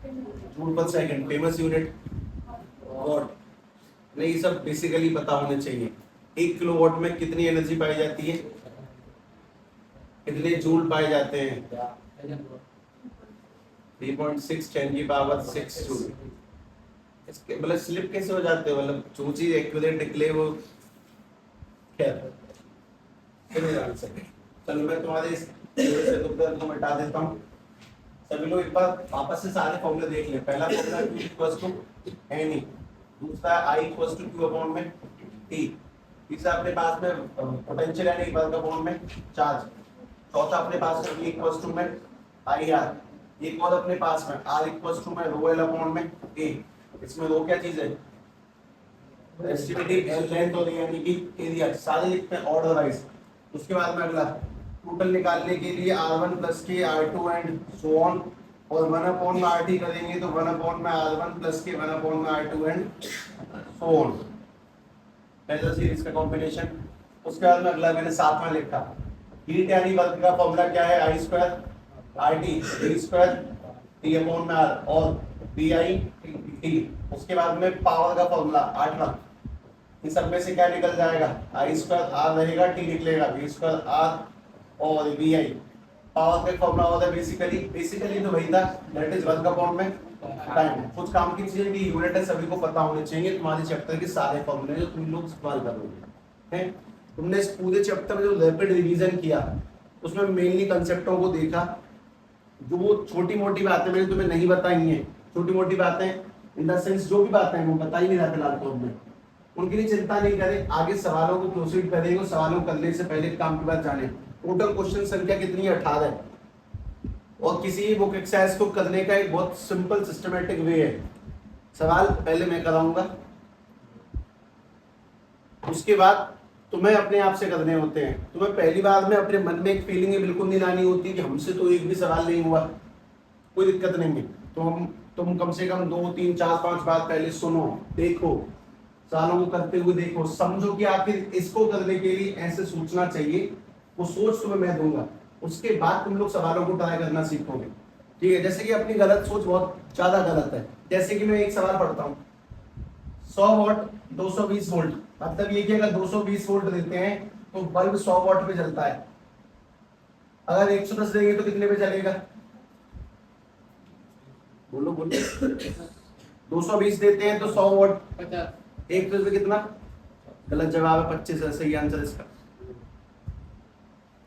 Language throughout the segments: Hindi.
जूल पर सेकंड, फेमस यूनिट वॉट। नहीं, ये सब बेसिकली पता होने चाहिए। 1 किलोवाट में कितनी एनर्जी पाई जाती है, कितने जूल पाए जाते हैं? 3.6 10⁶ जूल। इसके मतलब स्लिप कैसे हो जाते हो, मतलब जो चीज एक्यूरेट निकले वो खैर नहीं जान सके। चलो मैं तुम्हारे इस से उत्तर को मिटा देता हूँ। सभी लोग एक बार वापस से सारे फॉर्मूले देख लें। पहला formula Q equals to NE, दूसरा I equals to Q upon में T, तीसरा अपने पास में पोटेंशियल यानी बल अपॉन में चार्ज, चौथा अपने पास में V इक्वल्स टू में IR, एक और अपने पास में R इक्वल्स टू में रो L अपॉन में A। इसमें रो क्या चीज है, एस्टिमेटेड L लेंथ और यानी कि एरिया, सारे लिखते हैं ऑर्डर वाइज। उसके बाद में अगला टोटल निकालने के लिए R1 प्लस के R2 एंड सो ऑन, और 1 अपॉन में RT करेंगे तो 1 अपॉन में R1 प्लस के 1 अपॉन में R2 and so on, Taylor series का कॉम्बिनेशन। उसके बाद में अगला मैंने साथ में लिखा हीट यानी वर्क का फॉर्मूला क्या है, I square RT V square T upon में R और BI T। उसके बाद में पावर का फॉर्मूला 8वां, इन सब में से क्या निकल जाएगा, I स्क्वायर R रहेगा, T निकलेगा, V स्क्वायर R और BI। पावर का फॉर्मूला होता है बेसिकली तो वही था, दैट इज वर्क अपॉन में टाइम। कुछ काम की चीजें की यूनिट है, सभी को पता होने चाहिए। तुम्हारे चैप्टर के सारे फॉर्मूले जो तुम लोग इस्तेमाल करोगे हैं। तुमने इस पूरे चैप्टर में जो रैपिड रिवीजन किया उसमें मेनली कंसेप्टों को देखा। जो छोटी मोटी बातें मैंने तुम्हें नहीं बताई हैं, छोटी मोटी बातें इन द सेंस जो भी बातें हैं वो बता ही नहीं रहा फिलहाल तो में, उनके लिए चिंता नहीं करें। आगे सवालों को प्रोसीड करेंगे। सवालों को करने से पहले काम की बात जाने, टोटल क्वेश्चन संख्या कितनी है, 18 है। और किसी बुक एक्सरसाइज को करने का एक बहुत सिंपल सिस्टमेटिक वे है। सवाल पहले मैं कराऊंगा, उसके बाद तुम्हें अपने आप से करने होते हैं। तुम्हें पहली बार में अपने मन में एक फीलिंग बिल्कुल नहीं लानी होती कि हमसे तो एक भी सवाल नहीं हुआ, कोई दिक्कत नहीं है। तो तुम कम से कम 2 3 4 5 बार पहले सुनो, देखो, सवालों को करते हुए देखो, समझो कि आखिर इसको करने के लिए ऐसे सोचना चाहिए। वो सोच तुम्हें मैं दूंगा, उसके बाद तुम लोग सवालों को ट्राई करना सीखोगे। ठीक है, जैसे कि अपनी गलत सोच बहुत ज्यादा गलत है। जैसे कि मैं एक सवाल पढ़ता हूँ, 100 वॉट 220 वोल्ट, मतलब ये कि अगर 220 वोल्ट देते हैं तो बल्ब 100 वॉट पे जलता है। अगर 110 देंगे तो कितने पे चलेगा, बोलो बोलो। 220 देते हैं तो 100 वॉट 1 पे कितना, गलत जवाब है, 25 है सही आंसर इसका।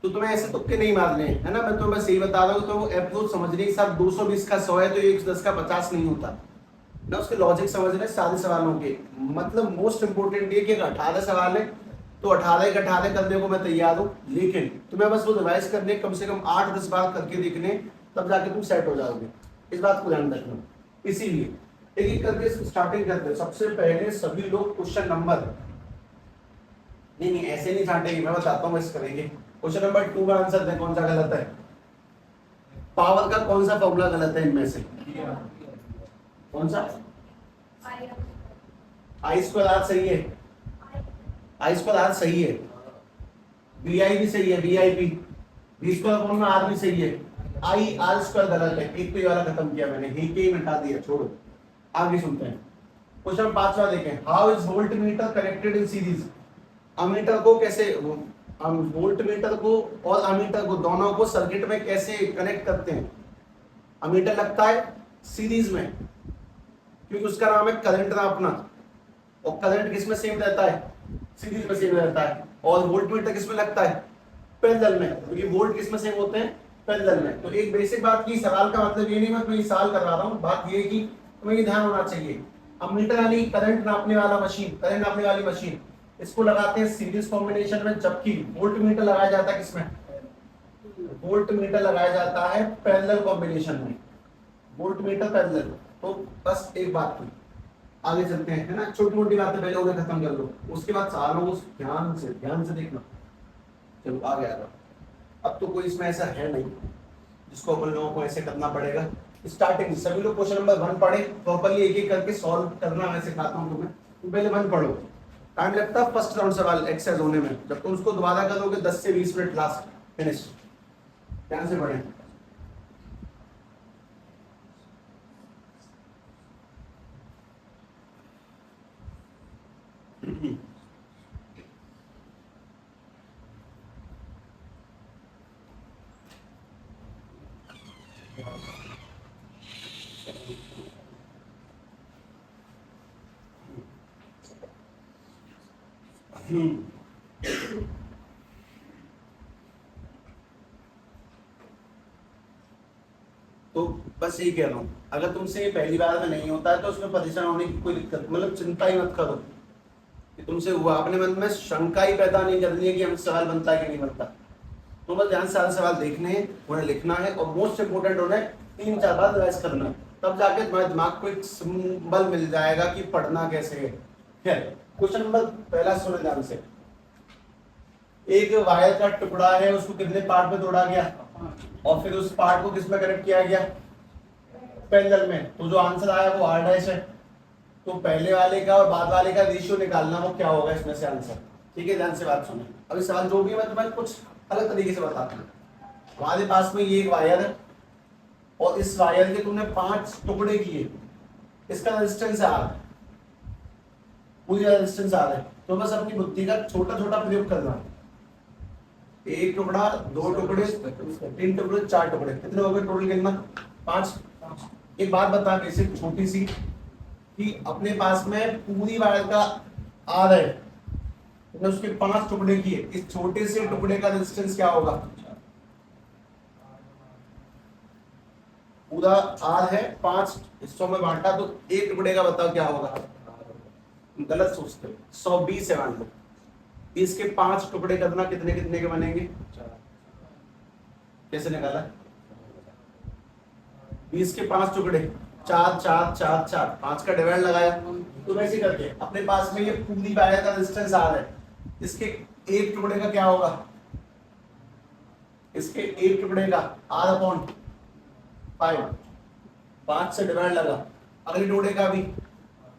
तो तुम्हें ऐसे तुक्के नहीं मारने हैं, है ना। मैं तुम्हें बस यही बता रहा हूँ, तो अप्रोच समझने के साथ 220 का 100 है तो 110 का 50 नहीं होता ना। उसके लॉजिक समझने सारे सवालों के, मतलब मोस्ट इंपोर्टेंट ये कि 18 सवाल है तो 18 के 18 करने को मैं तैयार हूँ, लेकिन तुम्हें बस वो रिवाइज करने कम से कम 8-10 बार करके देखने, तब जाके तुम सेट हो जाओगे। इस बात को ध्यान रखना। इसीलिए एक एक करके स्टार्टिंग करते हैं। सबसे पहले सभी लोग क्वेश्चन नंबर, नहीं ऐसे नहीं छांटेंगे, मैं बताता हूँ कैसे करेंगे। क्वेश्चन नंबर 2 का आंसर दें, कौन सा गलत है, पावर का कौन सा फॉर्मूला गलत है इनमें से, कौन सा, आई स्क्वायर आर सही है, आई स्क्वायर आर सही है, बी आई भी सही है, B I P, B square upon में आर भी सही है, आई आर स्क्वायर गलत है। एक तो ये वाला खत्म किया मैंने, ही के ही मिटा दिया, छोड़ो। आगे सुनते हैं क्वेश्चन 5वां देखें, how is volt meter connected in series. Ammeter को कैसे, वोल्ट मीटर को और अमीटर को दोनों को सर्किट में कैसे कनेक्ट करते हैं। अमीटर लगता है सीरीज में क्योंकि उसका नाम है करंट नापना, और करंट किसमें सेम रहता है, सीरीज में सेम रहता है। और वोल्ट मीटर किसमें लगता है, पैरेलल में, क्योंकि वोल्ट किसमें सेम होते हैं, पैरेलल में। तो एक बेसिक बात की, सवाल का मतलब ये नहीं मैं तुम्हें सवाल करवा रहा हूँ, बात ये कि तुम्हें ये ध्यान होना चाहिए। अमीटर यानी करंट नापने वाला मशीन, करंट नापने वाली मशीन, इसको लगाते हैं सीरीज कॉम्बिनेशन में, जबकि वोल्ट मीटर लगाया जाता है किसमें, वोल्ट मीटर लगाया जाता है पैरेलल कॉम्बिनेशन में, वोल्ट मीटर पैरेलल। तो बस एक बात की, आगे चलते हैं, है ना। छोटी मोटी बातें पहले उन्हें खत्म कर लो, उसके बाद सवालों को ध्यान से देखना। चलो आगे आ जाओ। अब तो कोई इसमें ऐसा है नहीं जिसको अपन लोगों को ऐसे करना पड़ेगा। स्टार्टिंग सभी लोग क्वेश्चन नंबर 1 पढ़े, प्रॉपर्ली एक एक करके सॉल्व करना मैं सिखाता हूं तुम्हें। तुम पहले 1 पढ़ो, टाइम लगता है फर्स्ट राउंड सवाल एक्सरसाइज होने में, जब तुम उसको दोबारा करोगे 10 से 20 मिनट लास्ट, फिनिश। ध्यान से पढ़ें। तो बस यही कह रहा हूँ, अगर तुमसे ये पहली बार में नहीं होता है तो उसमें परेशान होने की कोई दिक्कत, मतलब चिंता ही मत करो कि तुमसे हुआ, अपने मन में शंका ही पैदा नहीं करनी है कि हमसे सवाल बनता है कि नहीं बनता। तो बस ध्यान से सवाल देखने हैं, उन्हें लिखना है और मोस्ट इंपोर्टेंट उन्हें 3-4 बार रिवाइज करना है, तब जाके तुम्हारे दिमाग को एक सिंबल मिल जाएगा कि पढ़ना कैसे है। खैर, क्वेश्चन नंबर पहला सुनो ध्यान से। एक वायर का टुकड़ा है, उसको कितने पार्ट में तोड़ा गया और फिर उस पार्ट को किस में कनेक्ट किया गया, पेंडल में। तो जो आंसर आया वो r डैश है। तो पहले वाले का और बाद वाले का रेशियो निकालना, वो क्या होगा इसमें से आंसर। ठीक है, ध्यान से बात सुनो। अभी सवाल जो भी है मैं तुम्हें कुछ अलग तरीके से बताता हूँ। हमारे पास में ये एक वायर है और इस वायर के तुमने 5 टुकड़े किए, इसका रेजिस्टेंस R, पूरी रेजिस्टेंस R है। तो बस अपनी बुद्धि का छोटा छोटा प्रयोग करना है। एक टुकड़ा, 2 टुकड़े, 3 टुकड़े, 4 टुकड़े, कितने हो गए टोटल गिनना, 5। एक बात बता बेसिक छोटी सी, कि अपने पास में पूरी वायर का R है, तुमने उसके 5 टुकड़े किए, इस छोटे से टुकड़े का रेजिस्टेंस क्या होगा, पूरा R है 5 हिस्सों में बांटा, तो एक टुकड़े का बताओ क्या होगा। गलत सोचते हो, 120 है मान लो, इसके 5 टुकड़े करना, कितने कितने के बनेंगे, कैसे निकाला, 20 के 5 टुकड़े, 4 4 4 4, 5 का डिवाइड लगाया। तो वैसे करके अपने पास में ये पूरी वायर का रेजिस्टेंस R है, इसके एक टुकड़े का क्या होगा, इसके एक टुकड़े का R/5, 5 से डिवाइड लगा। अगले टुकड़े का भी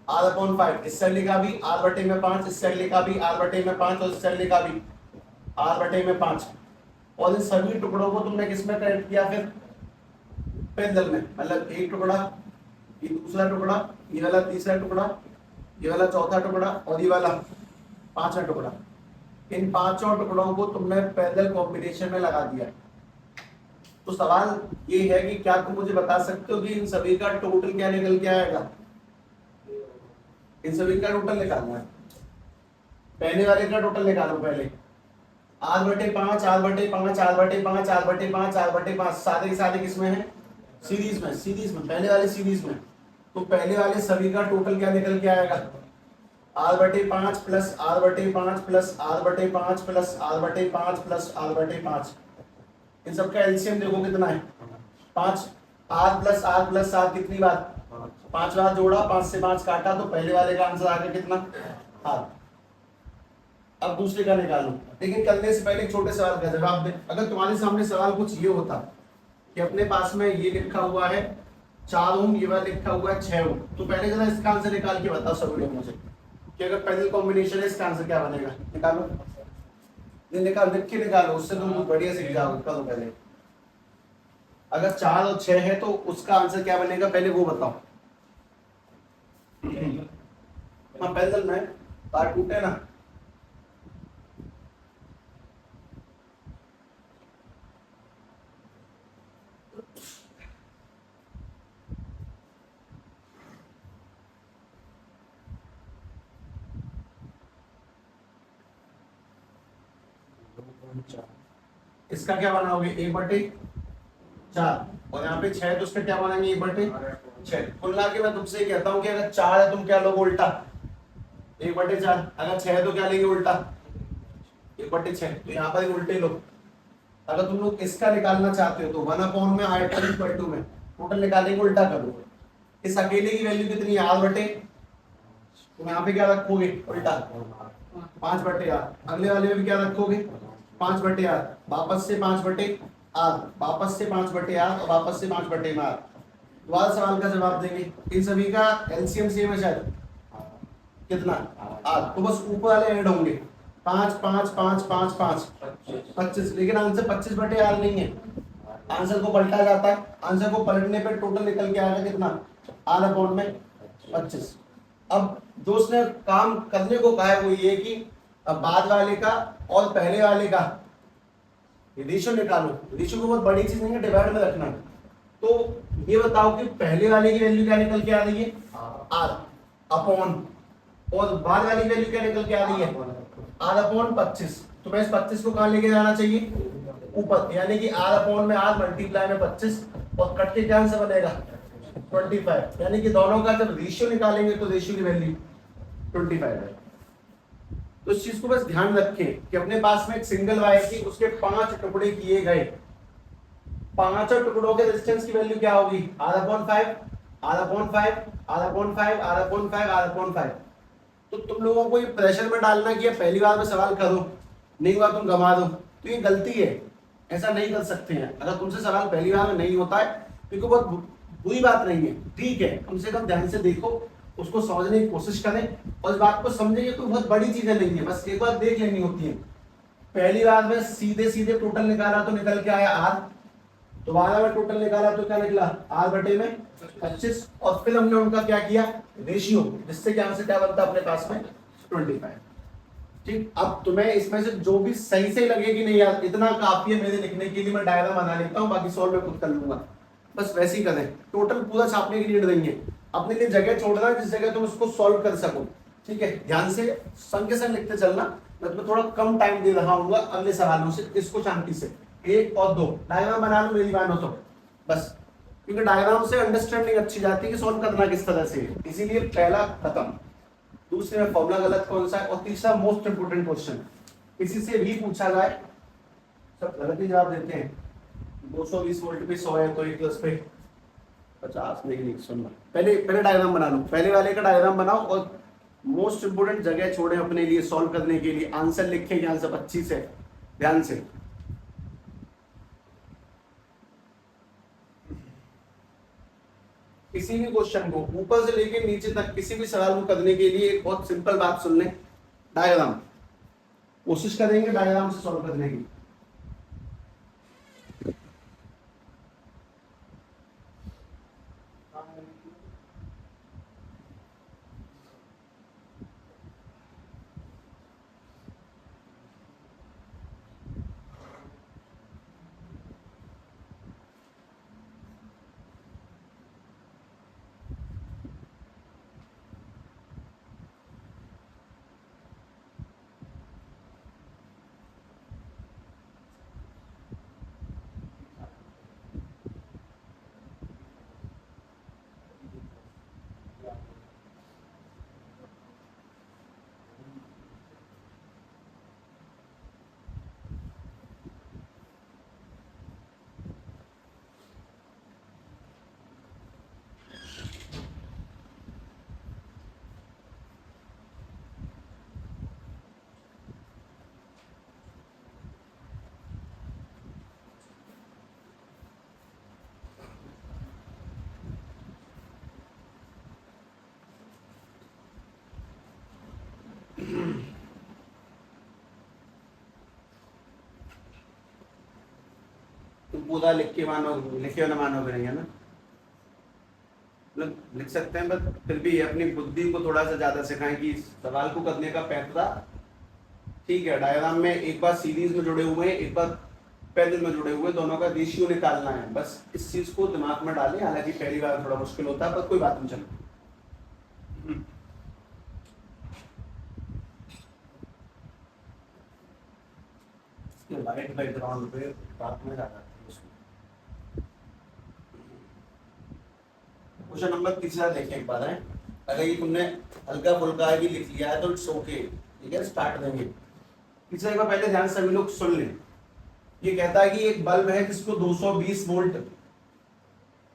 R/5, इस साइड का भी R/5, इस साइड का भी R/5 और इस साइड का भी R/5। और इन सभी टुकड़ों को तुमने किसमें कनेक्ट किया, फिर पेंडल में। मतलब एक टुकड़ा, ये दूसरा टुकड़ा, ये वाला तीसरा टुकड़ा, ये वाला चौथा टुकड़ा और ये वाला 5वां टुकड़ा। इन 5 टुकड़ों को तुमने पेंडल कॉम्बिनेशन में लगा दिया। तो सवाल ये है कि क्या तुम मुझे बता सकते हो कि इन सभी का टोटल क्या निकल के आएगा, इन सभी का टोटल निकालना है। पहले वाले का टोटल निकालो पहले, R/5, R/5, R/5, R/5, R/5, सारे के सारे किसमें है, सीरीज में, सीरीज में, पहले वाले सीरीज में। तो पहले वाले सभी का टोटल क्या निकल के आएगा, R/5 plus R/5 plus R/5 plus R/5 plus R/5। इन सबका एलसीएम देखो कितना है, 5। R प्लस R कितनी बार, 5 बार जोड़ा, 5 से 5 काटा, तो पहले वाले का आंसर आ गया कितना, R। अब दूसरे का निकालो, लेकिन करने से पहले एक छोटे सवाल का जवाब दे। अगर तुम्हारे सामने सवाल कुछ ये होता कि अपने पास में ये लिखा हुआ है 4 ओम, ये वाला लिखा हुआ है 6 ओम, तो पहले जरा इसका आंसर निकाल के बताओ सभी लोग मुझे कि अगर पैरेलल कॉम्बिनेशन है इसका आंसर क्या बनेगा। निकालो, ये निकाल, लिख के निकालो, उससे तुम बढ़िया सीख जाओगे। करो पहले, अगर 4 और 6 है तो उसका आंसर क्या बनेगा, पहले वो बताओ। हाँ, पैरेलल में तार टूटे ना, इसका क्या बनाओगे, 1/4, और यहाँ पे 6 तो उसका क्या बनाएंगे, 1/6। कुल मिला के मैं तुमसे कहता हूँ कि अगर 4 है तुम क्या लोगे, उल्टा 1/4। अगर 6 है तो क्या लेंगे, उल्टा 1/6। तो यहाँ पर उल्टे लो। अगर तुम लोग इसका निकालना चाहते हो तो 1/r/2 में टोटल निकालेंगे, उल्टा करो। इस अकेले की वैल्यू कितनी है, R/, तुम यहाँ पे क्या रखोगे, उल्टा 5/r। अगले वाले में भी क्या रखोगे, 5/r, वापस से 5/r, वापस से 5/r और वापस से 5/r। दोबारा सवाल का जवाब देंगे। इन सभी का एलसीएम सेम है शायद, कितना, r। तो बस ऊपर वाले ऐड होंगे, 5 5 5 5 5 25। लेकिन आंसर 25/r नहीं है, आंसर को पलटा जाता है। आंसर को पलटने पे टोटल निकल के आएगा कितना, R/25। अब जो उसने काम करने को कहा है वो ये कि अब बाद वाले का और पहले वाले का रेशियो निकालो। रेशियो को बहुत बड़ी चीज नहीं है, डिवाइड में रखना। तो ये बताओ कि पहले वाले की वैल्यू क्या निकल के आ रही है, आर अपॉन, और बाद वाली की वैल्यू क्या निकल के आ रही है, आर अपॉन 25। तो मैं इस 25 को कहां लेके जाना चाहिए, ऊपर, यानी कि आर अपॉन में आर मल्टीप्लाई में 25, और कट के क्या आंसर बनेगा 25। यानी कि दोनों का जब रेशियो निकालेंगे तो रेशियो की वैल्यू 25 है। तो इस चीज को बस ध्यान रखें कि अपने पास में एक सिंगल वायर की उसके 5 टुकड़े किए गए, पांचों टुकड़ों के रेजिस्टेंस की वैल्यू क्या होगी, R upon 5, R upon 5, R upon 5, R upon 5, R upon 5। तो तुम लोगों को ये प्रेशर में डालना कि पहली बार में सवाल करो, नहीं हुआ तुम गवा दो, तो ये गलती है, ऐसा नहीं कर सकते हैं। अगर तुमसे सवाल पहली बार में नहीं होता है क्योंकि बहुत बुरी बात नहीं है, ठीक है, कम से कम ध्यान से देखो, उसको समझने की कोशिश करें, और इस बात को समझेंगे कोई बहुत बड़ी चीजें नहीं है, बस एक बार देख लेनी होती है। पहली बार में सीधे सीधे टोटल निकाला तो निकल के आया आर, दोबारा में टोटल निकाला तो क्या निकला आर बटे में 25, और फिर हमने उनका क्या किया रेशियो, जिससे क्या से क्या बनता अपने पास में 25। ठीक, अब तुम्हें इसमें से जो भी सही से लगे कि नहीं यार इतना काफी है मेरे लिखने के लिए, मैं डायग्राम बना लेता हूँ, बाकी सॉल्व मैं खुद कर लूंगा, बस वैसे ही करें। टोटल पूरा छापने की नीड नहीं है, अपने लिए जगह छोड़ना जिस जगह तुम उसको सॉल्व कर सको। ठीक है, ध्यान से संग के संग लिखते चलना, मैं तुम्हें थोड़ा कम टाइम दे रहा हूँ अगले सवालों से, इसको शांति से 1 और 2 डायग्राम बना लो मेरी मानो तो बस, क्योंकि डायग्राम से अंडरस्टैंडिंग अच्छी जाती है कि सॉल्व करना किस तरह से है। इसीलिए पहला खत्म, दूसरे में फॉर्मूला गलत कौन सा है, और तीसरा मोस्ट इंपोर्टेंट क्वेश्चन, किसी से भी पूछा जाए सब गलत ही जवाब देते हैं। 220 वोल्ट पे 100 है तो 1 पे 50 नहीं सुनना, पहले डायग्राम बना लो, पहले वाले का डायग्राम बनाओ, और मोस्ट इंपोर्टेंट जगह छोड़े अपने लिए सॉल्व करने के लिए, आंसर लिखे ध्यान से 25 है, ध्यान से। किसी भी क्वेश्चन को ऊपर से लेकर नीचे तक किसी भी सवाल को करने के लिए एक बहुत सिंपल बात सुन लें, डायग्राम, कोशिश करेंगे डायग्राम से सॉल्व करने की। तुम पूरा लिख के मानो, लिखे ना मानो नहीं है ना, लिख सकते हैं, बट फिर भी अपनी बुद्धि को थोड़ा सा ज्यादा सिखाएं कि सवाल को करने का पैतरा, ठीक है, डायग्राम में एक बार सीरीज में जुड़े हुए हैं, एक बार पैरेलल में जुड़े हुए, दोनों का रेशियो निकालना है, बस इस चीज को दिमाग में डालें। हालांकि पहली बार थोड़ा मुश्किल होता है, पर कोई बात नहीं, चलो। लाइट बैकग्राउंड पे बात में ज्यादा क्वेश्चन नंबर तीसरा देखें एक बार है। अगर ये तुमने हल्का फुल्का भी लिख लिया है तो इट्स ओके, ठीक है, स्टार्ट देंगे। तीसरा एक बार पहले ध्यान से सभी लोग सुन लें। ये कहता है कि एक बल्ब है जिसको 220 वोल्ट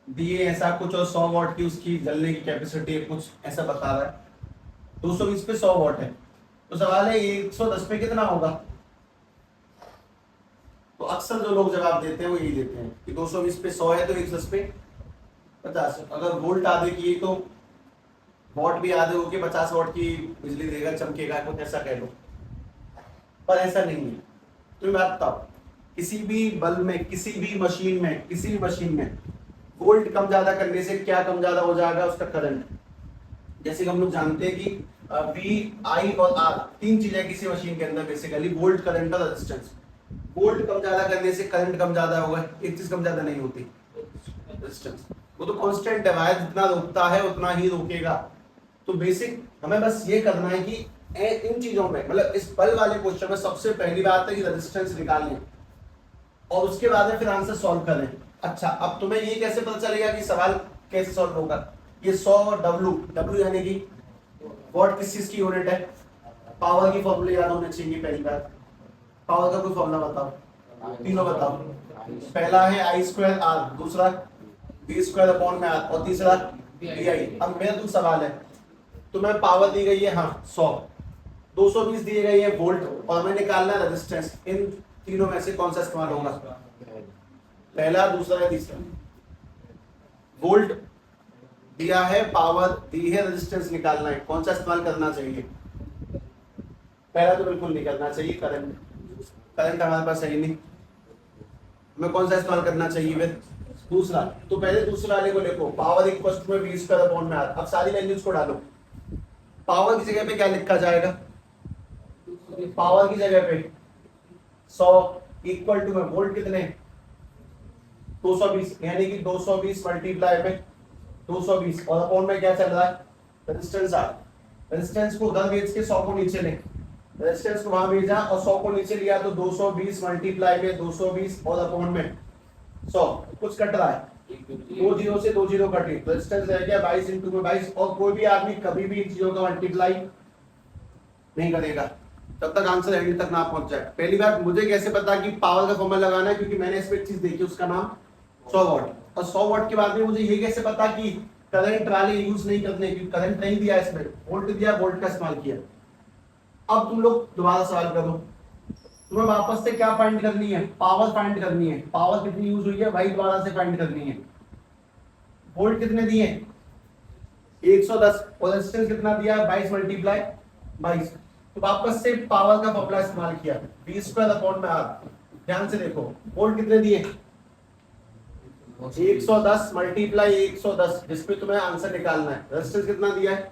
दिए ऐसा कुछ, और 100 वाट की उसकी जलने की कैपेसिटी है, कुछ ऐसा बता रहा है। 220 पे 100 वाट है, तो सवाल है 110 पे कितना होगा। तो अक्सर जो लोग जवाब देते हैं वो यही देते हैं कि 220 पे 100 है तो 110 पे 50। अगर वोल्ट आधे की तो वॉट भी आधे होके 50 वाट की बिजली देगा, चमकेगा, कुछ ऐसा कह लो, पर ऐसा नहीं है। तो मैं बात बताओ, किसी भी बल्ब में, किसी भी मशीन में वोल्ट कम ज्यादा करने से क्या कम ज्यादा हो जाएगा उसका करंट, जैसे कि हम लोग जानते हैं कि वी आई और आर तीन चीजें किसी मशीन के अंदर बेसिकली वोल्ट, करंट और रेजिस्टेंस। वोल्ट कम ज्यादा करने से करंट कम ज्यादा होगा, एक चीज कम ज्यादा नहीं होती, रेजिस्टेंस। वो तो कांस्टेंट है, वायर जितना रोकता है उतना ही रोकेगा। तो बेसिक हमें बस ये करना है कि इन चीजों में, मतलब इस बल वाले क्वेश्चन में सबसे पहली बात है कि रेजिस्टेंस निकालनी और उसके बाद में फिर आंसर सॉल्व करें। अच्छा, अब तुम्हें ये कैसे पता चलेगा कि सवाल कैसे सॉल्व होगा? ये 100 डब्ल्यू, डब्ल्यू यानी कि वॉट किस चीज की यूनिट है? पावर की फॉर्मूले याद होने चाहिए पहली बात। पावर का कोई फॉर्मूला बताओ, तीनों बताओ। पहला है आई स्क्वायर आर, दूसरा बी स्क्वायर अपॉन में आर और तीसरा बी आई। अब मेरा तुम सवाल है, तुम्हें पावर दी गई है हाँ 100, 220 दिए गए हैं वोल्ट और हमें निकालना है रेजिस्टेंस। इन तीनों में से कौन सा इस्तेमाल होगा? पहला, दूसरा या तीसरा? वोल्ट दिया है, पावर दी है, रेजिस्टेंस निकालना है, कौन सा इस्तेमाल करना चाहिए? पहला तो बिल्कुल नहीं करना चाहिए, करंट। करंट हमारे पास है ही नहीं, हमें कौन सा इस्तेमाल करना चाहिए फिर? दूसरा। तो पहले दूसरे वाले को लिखो, power equal to V square upon में आर। अब सारी वैल्यूज को डालो। पावर की जगह पे क्या लिखा जाएगा? पावर की जगह पे 100 इक्वल टू में वोल्ट कितने? 220, यानी कि 220 मल्टीप्लाई में 220 और अपॉन में क्या चल रहा है? Resistance R. रेजिस्टेंस को उधर भेज के 100 को नीचे ले, रेजिस्टेंस को वहां भेजा और 100 को नीचे लिया तो 220 मल्टीप्लाई में 220 और अपॉन में 100। कुछ कट रहा है, 2 जीरो से 2 जीरो कटे, रेजिस्टेंस रह गया 22 इंटू में 22। और कोई भी आदमी कभी भी इन चीजों का मल्टीप्लाई नहीं करेगा तब तक आंसर एंड तक ना पहुंच जाए। पहली बात, मुझे कैसे पता कि पावर का फॉर्मूला लगाना है? क्योंकि मैंने इसमें एक चीज देखी, उसका नाम 100 वॉट। और 100 वॉट के बाद में मुझे ये कैसे पता कि करंट वाले यूज नहीं करने, क्योंकि करंट नहीं दिया इसमें, वोल्ट दिया, वोल्ट का इस्तेमाल किया। अब तुम लोग दोबारा सवाल करो, तुम्हें वापस से क्या फाइंड करनी है? पावर फाइंड करनी है। पावर कितनी यूज हुई है वही दोबारा से फाइंड करनी है। वोल्ट कितने दिए? 110 और रेजिस्टेंस कितना दिया? 22 मल्टीप्लाई 22। तो वापस से पावर का फॉर्मूला इस्तेमाल किया, v स्क्वायर अपॉन में आर। ध्यान से देखो, वोल्ट कितने दिए? 110 मल्टीप्लाई 110, जिसपे तुम्हें आंसर निकालना है। रेजिस्टेंस कितना दिया है?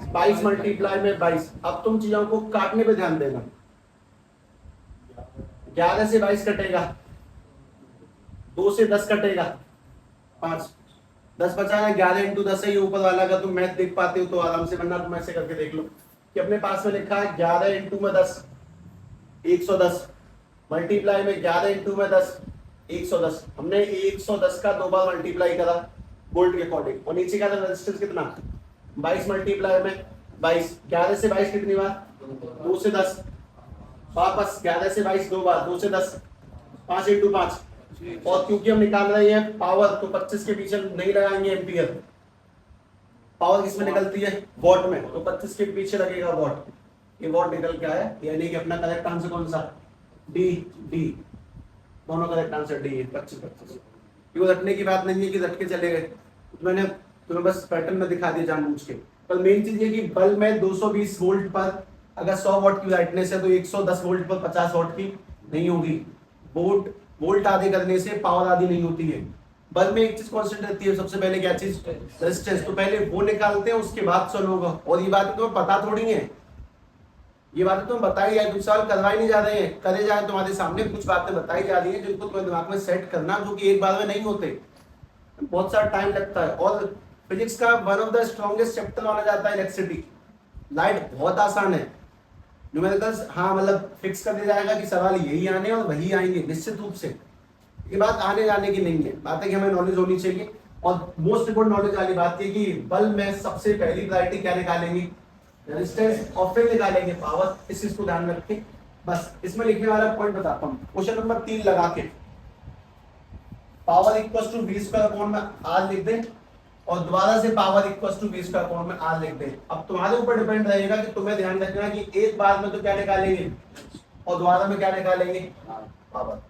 22 मल्टीप्लाई में 22। अब तुम चीजों को काटने पे ध्यान देना। 11 से 22 कटेगा, 2 से 10 कटेगा, 5, 10 बचा है। 11 इंटू 10 है, ये ऊपर वाला का तुम मैथ देख पाते हो तो आराम से, वरना तुम ऐसे करके देख लो कि अपने पास में लिखा है 11 इंटू में 10 110 मल्टीप्लाई में 11 इंटू में 10 110। हमने 110 का 2 बार मल्टीप्लाई करा वोल्ट के अकॉर्डिंग, और नीचे का रेजिस्टेंस कितना? 22 मल्टीप्लाई में 22। 11 से 22 कितनी बार? 2 से 10। वापस 11 से 22 2 बार, 2 से 10, 5 इंटू 5। और क्योंकि हम निकाल रहे हैं पावर तो 25 के पीछे नहीं लगाएंगे एम्पियर। पावर किसमें निकलती है? वॉट में, तो 25 के पीछे लगेगा वॉट। ये वॉट निकल के आया, यानी कि अपना करेक्ट आंसर कौन सा? डी। डी दोनों करेक्ट आंसर डी है, 25 25। ये रटने की बात नहीं है कि रट के चले गए, मैंने तुम्हें बस पैटर्न में दिखा दिया जानबूझ के। पर मेन चीज ये कि बल्ब में 220 वोल्ट पर अगर 100 वॉट की ब्राइटनेस है तो 110 वोल्ट पर 50 वॉट की नहीं होगी। वोल्ट आधे करने से पावर आधी नहीं होती है। बल्ब में एक चीज कांस्टेंट रहती है, सबसे पहले क्या चीज? रेजिस्टेंस। तो पहले वो निकालते हैं, उसके बाद सॉल्व होगा। और ये बात तुम्हें पता थोड़ी है, ये बातें तुम बताई जाए, कुछ सवाल करवाई नहीं जा रहे हैं, करे जाए तुम्हारे सामने कुछ बातें बताई जा रही है जिनको तुम्हें दिमाग में सेट करना, जो कि एक बार में नहीं होते, बहुत सारा टाइम लगता है। और फिजिक्स का one of the strongest chapter माना जाता है इलेक्ट्रिसिटी। लाइट बहुत आसान है, न्यूमेरिकल्स हाँ मतलब फिक्स कर दिया जाएगा कि सवाल यही आने और वही आएंगे निश्चित रूप से। ये बात आने जाने की नहीं है, बात है कि हमें नॉलेज होनी चाहिए। और मोस्ट इंपोर्टेंट नॉलेज वाली बात है कि बल्ब में सबसे पहली प्रायोरिटी क्या निकालेंगे? रेजिस्टेंस, और फिर निकालेंगे पावर। इस चीज को ध्यान रखें। बस इसमें लिखने वाला पॉइंट बताता हूँ, क्वेश्चन नंबर 3 लगा के power equal to V square upon में आर लिख दें और दोबारा से power equal to V square upon में आर लिख दें। अब तुम्हारे ऊपर डिपेंड रहेगा कि तुम्हें ध्यान रखना कि एक बार में तो क्या निकालेंगे और दोबारा में क्या निकालेंगे? पावर।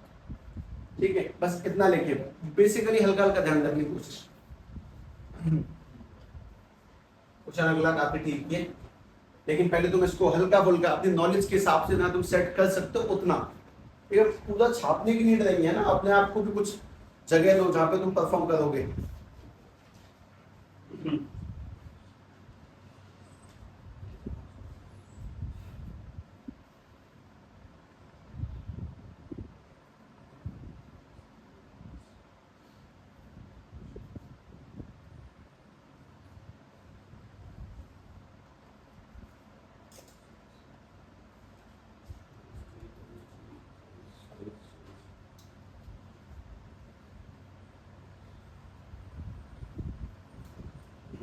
ठीक है, बस इतना लिखिए, बेसिकली हल्का हल्का ध्यान रखने की कोशिश। क्वेश्चन अगला काफी ठीक है, लेकिन पहले तुम इसको हल्का फुल्का अपनी नॉलेज के हिसाब से ना तुम सेट कर सकते हो उतना। पूरा छापने की नीड नहीं है ना, अपने आप को भी कुछ जगह दो जहां पे तुम परफॉर्म करोगे।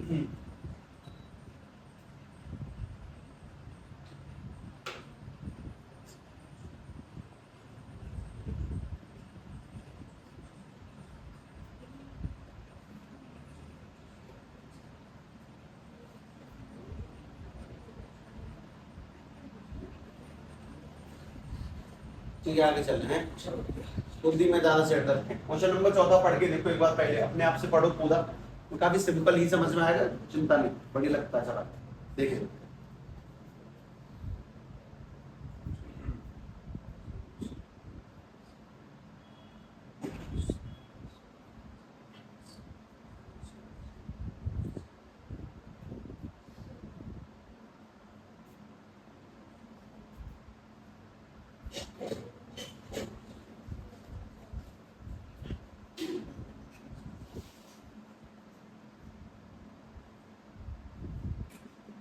ठीक है, आगे चल रहे हैं। बुद्धि में ज्यादा सेट करते हैं। क्वेश्चन नंबर 14 पढ़ के देखो एक बार, पहले अपने आप से पढ़ो पूरा, तो काफी सिंपल ही समझ में आएगा, चिंता नहीं, बढ़िया लगता है सारा। देखिए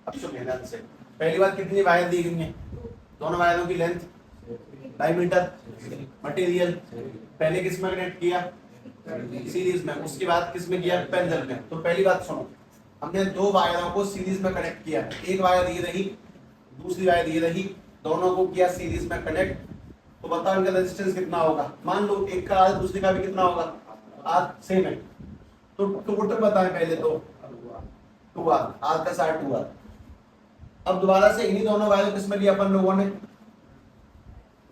अब सुनिए ध्यान से। पहली बात, कितनी वायर दी गई है? दोनों वायरों की लेंथ डायमीटर, मटेरियल। पहले किस में कनेक्ट किया? सीरीज में। उसके बाद किस में किया? पैरेलल में। तो पहली बात सुनो, हमने दो वायरों को सीरीज में कनेक्ट किया। एक वायर ये रही, दूसरी वायर ये रही, दोनों को किया सीरीज में कनेक्ट। तो बताओ इनका रेजिस्टेंस कितना होगा? मान लो एक का आर दूसरे का भी कितना होगा? आर सेम है, तो टोटल बताएं पहले तो 2R, आर का साथ 2R। अब दोबारा से इन्हीं दोनों वायर किस में लिया अपन लोगों ने?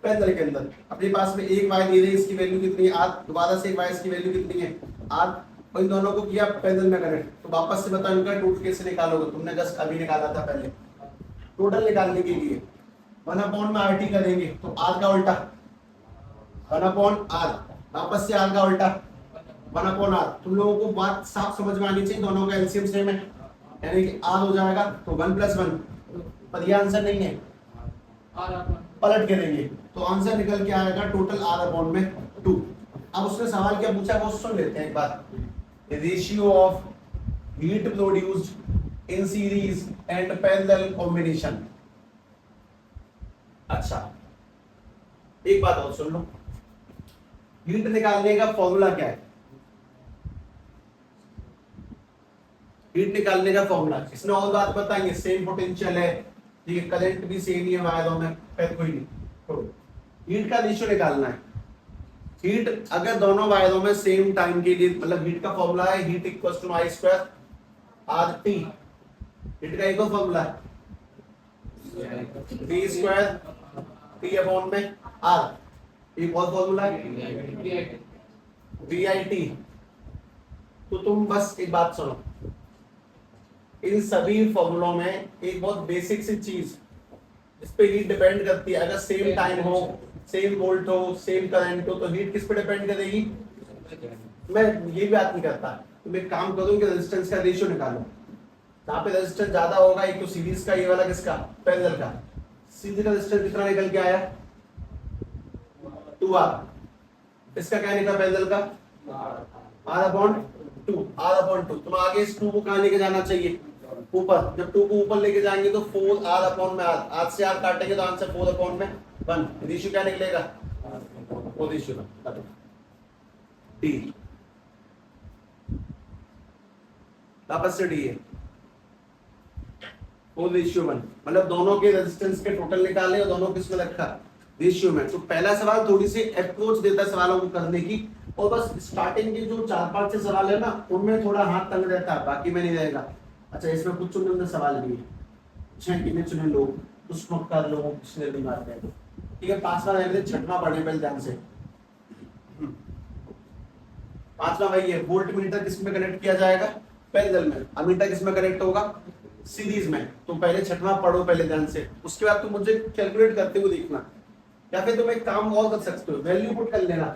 पैरेलल के अंदर। अपने पास में एक वायर ये रही, इसकी वैल्यू कितनी है? आर। दोबारा से एक वायर, इसकी वैल्यू कितनी है? आर। और इन दोनों को किया पैरेलल में कनेक्ट। तो वापस से बताओ इनका टोटल कैसे निकालोगे? तुमने जस्ट अभी निकाला था पहले। टोटल निकालने के लिए 1 में RT करेंगे, तो आर का उल्टा 1/r, वापस से आर का उल्टा 1/r। तुम लोगों को बात साफ समझ में आनी चाहिए, दोनों का एलसीएम सेम है, यानी कि r हो जाएगा तो 1 + 1। पर ये आंसर नहीं है, पलट के देंगे तो आंसर निकल के आएगा टोटल r/2। अब उसने सवाल क्या पूछा वो सुन लेते हैं एक बार। Ratio of heat produced in series and parallel combination. अच्छा, एक बात और सुन लो, हीट निकालने का फॉर्मूला क्या है? हीट निकालने का फॉर्मूला इसने और बात बताएंगे, सेम पोटेंशियल है, ठीक है, करंट भी सेम ही है वायरों में, फिर कोई नहीं। तो हीट का रेशियो निकालना है। हीट अगर दोनों वायरों में सेम टाइम के लिए, मतलब हीट का फॉर्मूला है heat equals to I² RT। Heat का एक और फॉर्मूला है V² T/R। एक और फॉर्मूला है VIT। तो तुम बस एक बात सुनो, इन सभी फॉर्मूलों में एक बहुत बेसिक सी चीज इस पे हीट डिपेंड करती है। अगर सेम टाइम हो, सेम वोल्ट हो, सेम करंट हो, तो हीट किस पे डिपेंड करेगी? मैं ये बात नहीं करता, तुम एक काम करो कि रेजिस्टेंस का रेशियो निकालो। जहां पे रेजिस्टेंस ज्यादा होगा, एक तो सीरीज का, ये वाला किसका? पैरेलल का। सीरीज का रेजिस्टेंस कितना निकल के आया? 2R। इसका क्या निकला पैरेलल का? R/2। R/2। तुम आगे इस 2 को कहां लेके जाना चाहिए? ऊपर। जब 2 को ऊपर लेके जाएंगे तो 4R/R। R से R काटेंगे तो आंसर 4/1। रेशियो क्या निकलेगा? वो रेशियो D। वापस से D है 4:1। मतलब दोनों के रेजिस्टेंस के टोटल निकाले और दोनों किसमें रखा? रेशियो में। तो पहला सवाल थोड़ी सी अप्रोच देता है सवालों को करने की, और बस स्टार्टिंग के जो 4-5 से सवाल है ना, उनमें थोड़ा हाथ तंग रहता है, बाकी में नहीं रहेगा। अच्छा, इसमें कुछ चुनिंदा सवाल भी है, कितने चुने लोग, कुछ नोट कर लो, पिछले दिन मारते हैं। ठीक है, 5वां रहने दे, 6वां पढ़े पहले ध्यान से। 5वां वही है, वोल्ट मीटर किस में कनेक्ट किया जाएगा? पैरेलल में। अमीटर किस में कनेक्ट होगा? सीरीज में। तो पहले 6वां पढ़ो पहले ध्यान से, उसके बाद तुम मुझे कैलकुलेट करते हुए देखना, या फिर तुम एक काम और कर सकते हो, वैल्यू पुट कर लेना।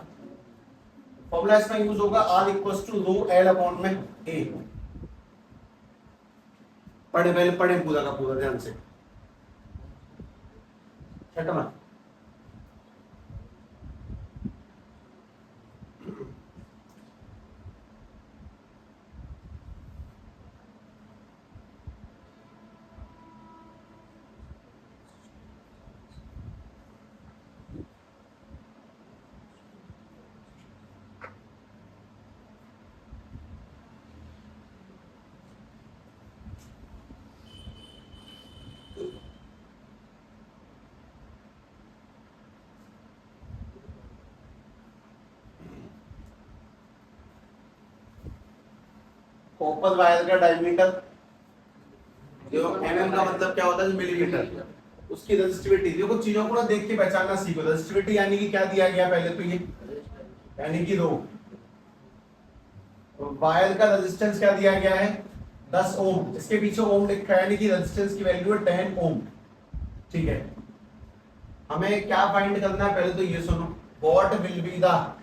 फॉर्मूला इसका यूज होगा R = ρL/A। पढ़े पहले, पढ़े पूरा का पूरा ध्यान से। 6वां कॉपर वायर का डायमीटर, जो mm का मतलब क्या होता है, मिलीमीटर, उसकी रेजिस्टिविटी। देखो चीजों को ना देख के पहचानना सीखो। रेजिस्टिविटी यानी कि क्या दिया गया पहले तो ये, यानी कि रो। वायर का रेजिस्टेंस क्या दिया गया है, 10 ओम। इसके पीछे ओम लिखा है, यानी कि रेजिस्टेंस की वैल्यू है 10 ओम। ठीक है, हमें क्या फाइंड करना है, पहले तो ये सुनो। What will be the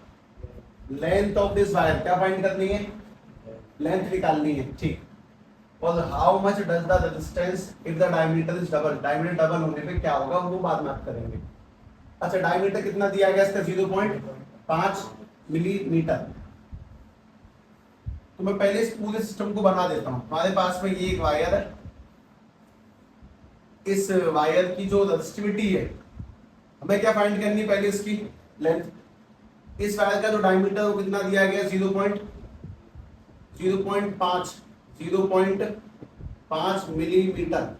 length of this wire, क्या फाइंड करनी है, लेंथ निकालनी है। ठीक, और how much does the resistance if the diameter is double, diameter double होने पे क्या होगा वो बाद में आप करेंगे। अच्छा, डायमीटर कितना दिया गया इसका, 0.5 मिलीमीटर। तो मैं पहले इस पूरे सिस्टम को बना देता हूं। हमारे पास में ये एक वायर है, इस वायर की जो रेजिस्टिविटी है हमें क्या फाइंड करनी है, पहले इसकी लेंथ। इस वायर का जो डायमीटर वो कितना दिया गया, 0.5 मिलीमीटर।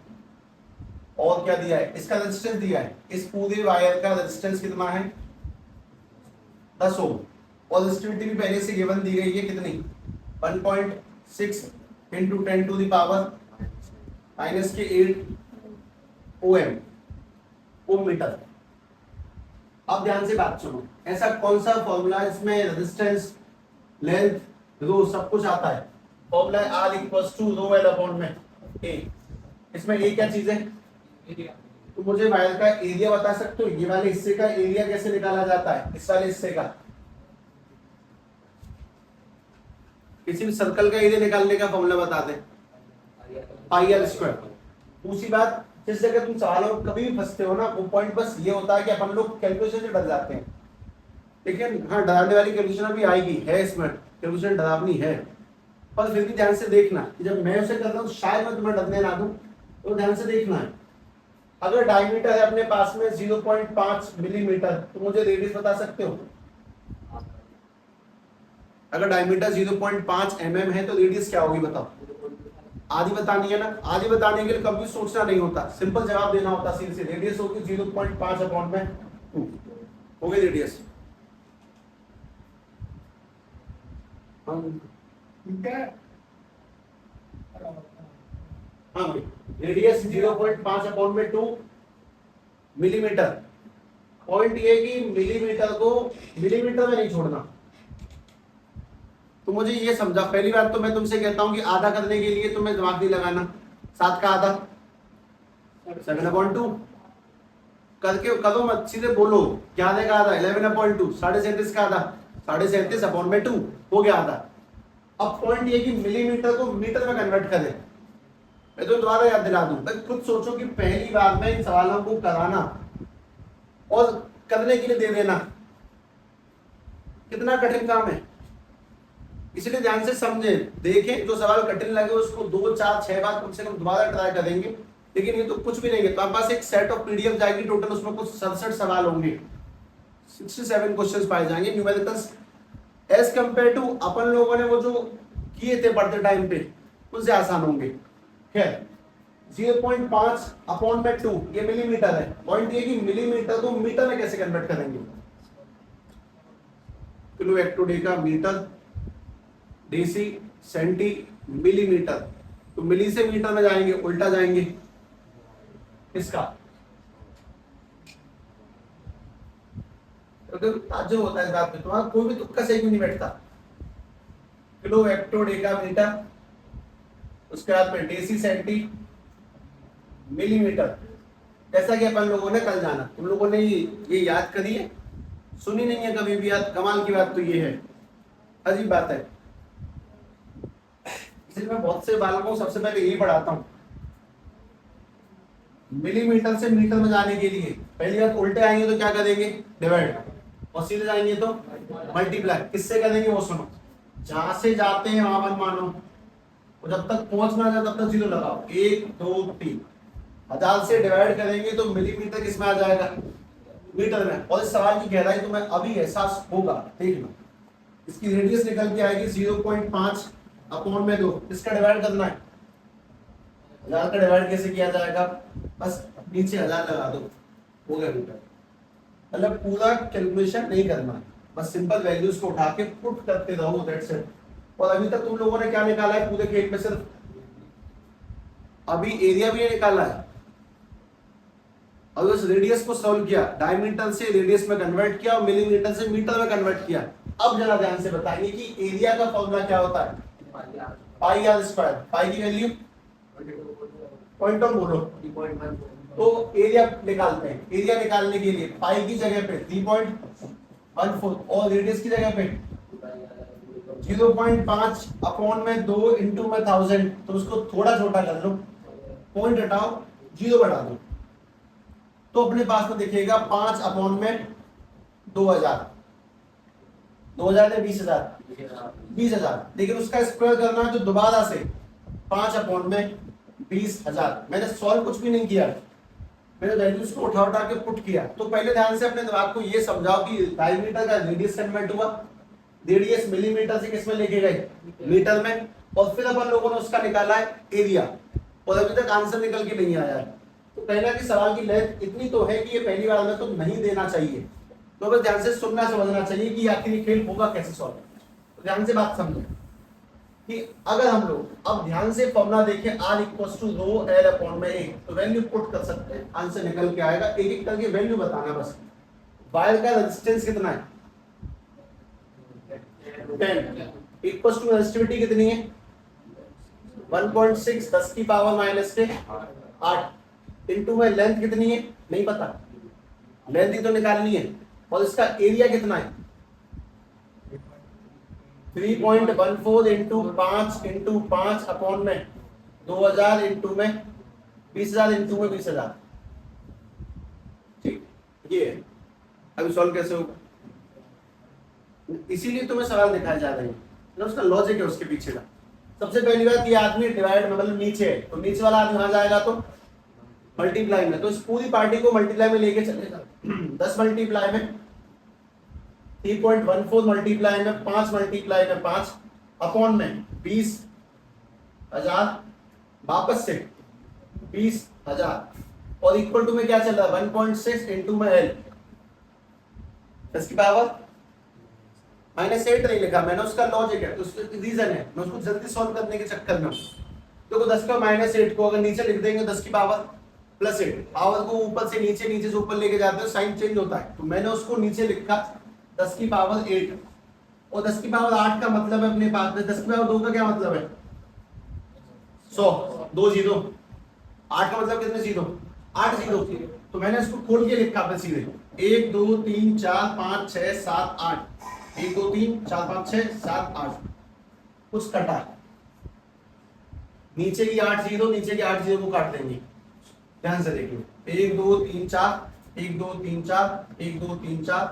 और क्या दिया है, इसका रेजिस्टेंस दिया है, इस पूरे वायर का रेजिस्टेंस कितना है, 10 ओम। और रेजिस्टिविटी भी पहले से गिवन दी गई है, कितनी, 1.6 into 10 to the power -8 ohm, ohm metre. अब ध्यान से बात सुनो, ऐसा कौन सा फॉर्मूला इसमें रेजिस्टेंस, लेंथ, रो सब कुछ आता है। फॉर्मूला है R equals to rho L upon में A। इसमें A क्या चीज है, तो मुझे वायर का एरिया बता सकते हो, ये वाले हिस्से का एरिया कैसे निकाला जाता है, इस वाले हिस्से का। किसी भी सर्कल का एरिया निकालने का फॉर्मूला बता दे, पाई आर स्क्वायर। दूसरी बात, जिस जगह तुम सवालों में कभी भी फंसते हो ना, वो पॉइंट बस ये होता है कि अपन लोग कैलकुलेशन से डर जाते हैं। लेकिन हाँ, डराने वाली कैलकुलेशन भी आएगी, है इसमें कैलकुलेशन डरावनी है, पर फिर भी ध्यान से देखना कि जब मैं उसे कर रहा हूँ शायद मैं तुम्हें डरने ना दूं, तो ध्यान से देखना है। अगर डायमीटर है अपने पास में 0.5 मिलीमीटर, तो मुझे रेडियस बता सकते हो। अगर डायमीटर 0.5 mm है तो रेडियस क्या होगी बताओ, आधी बतानी है ना। आधी बताने के लिए कभी सोचना नहीं होता, सिंपल जवाब देना होता सीधे से। रेडियस होगी 0.5 अपॉन में 2, हो गई रेडियस। ठीक है, हाँ, रेडियस 0.5 अपॉन में 2 मिलीमीटर। पॉइंट ये कि मिलीमीटर को मिलीमीटर में नहीं छोड़ना। तो मुझे ये समझा, पहली बात तो मैं तुमसे कहता हूं कि आधा करने के लिए तुम्हें दिमाग नहीं लगाना। 7 का आधा 7/2 करके करो मत, सीधे बोलो। 11 का आधा 11/2, 37.5 का आधा 37.5/2, हो गया आधा। अब पॉइंट ये कि मिलीमीटर को मीटर में कन्वर्ट करें। मैं तो दोबारा याद दिला दूं, मैं खुद सोचो कि पहली बार में इन सवालों को कराना और करने के लिए दे देना कितना कठिन काम है। इसलिए ध्यान से समझे, देखें, जो सवाल कठिन लगे उसको 2, 4, 6 बार कम से कम दोबारा ट्राई करेंगे। लेकिन ये तो कुछ भी नहीं है, तो आपके पास एक सेट ऑफ पीडीएफ जाएगी टोटल, उसमें कुछ 67 सवाल होंगे, 67 क्वेश्चंस पाए जाएंगे न्यूमेरिकल्स। एज कंपेयर टू अपन लोगों ने वो जो किए थे पढ़ते टाइम पे, उससे आसान होंगे। खैर, 0.5 अपॉन में 2 ये मिलीमीटर है। पॉइंट ये कि मिलीमीटर को मीटर में कैसे कन्वर्ट करेंगे, kilo hecto deca metre, deci, centi, millimetre. तो मिली से मीटर में जाएंगे, उल्टा जाएंगे इसका। ताज्जुब होता है इस बात पे, तुम्हारा कोई भी तुक्का सही क्यों नहीं बैठता। किलो हेक्टोडेका मीटर, उसके बाद में डेसी, सेंटी, मिलीमीटर। जैसा कि अपन लोगों ने कल जाना, तुम लोगों ने ये याद करी है, सुनी नहीं है कभी भी याद। कमाल की बात तो ये है, अजीब बात है। इसलिए मैं बहुत से बालकों को सबसे पहले यही पढ़ाता हूं, मिलीमीटर से मीटर में जाने के लिए पहली बात उल्टे आएंगे तो क्या करेंगे, डिवाइड, और सीधे जाएंगे तो मल्टीप्लाई। किससे करेंगे वो सुनो, जहां से जाते हैं वहां पर मानो, और जब तक पहुंचना जाए तब तक जीरो लगाओ। 1, 2, 3, 1000 से डिवाइड करेंगे तो मिलीमीटर किसमें आ जाएगा, मीटर में। और इस सवाल की गहराई तुम्हें अभी एहसास होगा, देखना। इसकी रेडियस निकल के आएगी 0.5 अपॉन में 2, इसका डिवाइड करना है। 1000 का डिवाइड कैसे किया जाएगा, बस नीचे 1000 लगा दो, हो गया मीटर। मतलब पूरा कैलकुलेशन नहीं करना, बस सिंपल वैल्यूज को उठा के पुट करते रहो, दैट्स इट। और अभी तक तुम लोगों ने क्या निकाला है पूरे खेल में? सिर्फ अभी एरिया भी निकाला है। और उस रेडियस को सॉल्व किया, डायमीटर से रेडियस में कन्वर्ट किया और मिलीमीटर से मीटर में कन्वर्ट किया। अब जरा ध्यान से बताइए कि एरिया का फॉर्मूला क्या होता है? पाई आर स्क्वायर। पाई की वैल्यू पॉइंट ऑन बोलो, तो एरिया निकालते हैं। एरिया निकालने के लिए पाई की जगह पे 3.14 और रेडियस की जगह पे 0.5 अपॉन में 2 इंटू में 1000, तो उसको थोड़ा छोटा कर लो, पॉइंट हटाओ, 0 बढ़ा दो, तो अपने पास में दिखेगा 5 अपॉन में 2000। 2000 ने 20,000। लेकिन उसका स्क्वायर करना है तो दोबारा से 5 अपॉन में 20,000। मैंने सॉल्व कुछ भी नहीं किया, मैंने वैल्यूज को उठा उठा के पुट किया। तो पहले ध्यान से अपने दिमाग को ये समझाओ कि डायमीटर का रेडियस कन्वर्ट हुआ, रेडियस मिलीमीटर से किस में लेके गए? मीटर में। और फिर अपन लोगों ने उसका निकाला है एरिया, और अभी तक आंसर निकल के नहीं आया है। तो कहना कि सवाल की लेंथ इतनी तो है कि ये पहली बार में तो नहीं देना चाहिए, तो बस ध्यान से सुनना समझना चाहिए कि आखिर ये खेल होगा कैसे सॉल्व। तो ध्यान से बात समझो कि अगर हम लोग अब ध्यान से फॉर्मूला देखें R equals to rho L upon में A, तो वैल्यू पुट कर सकते हैं, आंसर निकल के आएगा। एक एक करके वैल्यू बताना बस। वायर का रेजिस्टेंस कितना है? 10 इक्वल्स टू रेजिस्टिविटी कितनी है? 1.6 10 की पावर माइनस के 8 इंटू में लेंथ कितनी है? नहीं पता, लेंथ ही तो निकालनी है। और इसका एरिया कितना है? 3.14 इंटू 5 अपॉन में 2000 इंटू में 20,000 इंटू में 20,000। ठीक, ये है। अभी सॉल्व कैसे होगा? इसीलिए तुम्हें सवाल दिखाए जा रहे हैं ना, उसका लॉजिक है उसके पीछे का। सबसे पहली बात, ये आदमी डिवाइड में मतलब नीचे है, तो नीचे वाला आदमी कहां जाएगा? तो मल्टीप्लाई में। तो इस पूरी पार्टी को मल्टीप्लाई में लेके चलेगा। 10 मल्टीप्लाई में 3.14 मल्टीप्लाई में 5 मल्टीप्लाई में 5 अपॉन में 20,000 वापस से 20,000 और इक्वल टू में क्या चल रहा है? 1.6 इंटू में L 10 की पावर -8 नहीं लिखा मैंने, उसका लॉजिक है, उसका रीजन है, मैं उसको जल्दी सॉल्व करने के चक्कर में हूं। तो 10 का -8 को अगर नीचे लिख देंगे 10 की पावर +8, पावर को ऊपर से नीचे, नीचे से ऊपर लेके जाते हो साइन चेंज होता है, तो मैंने उसको नीचे लिखा 10 की पावर 8। और 10 की पावर 8 का मतलब है अपने पास में 10 की पावर 2 का क्या मतलब है? 100, 2 जीरो। 8 का मतलब कितने जीरो? 8 जीरो। तो मैंने इसको खोल के लिखा पे सीधे 1 2 3 4 5 6 7 8, 1 2 3 4 5 6 7 8, कुछ कटा, नीचे की 8 जीरो, नीचे की 8 जीरो को काट देंगे। ध्यान से देखिए 1 2 3 4, 1 2 3 4, 1 2 3 4,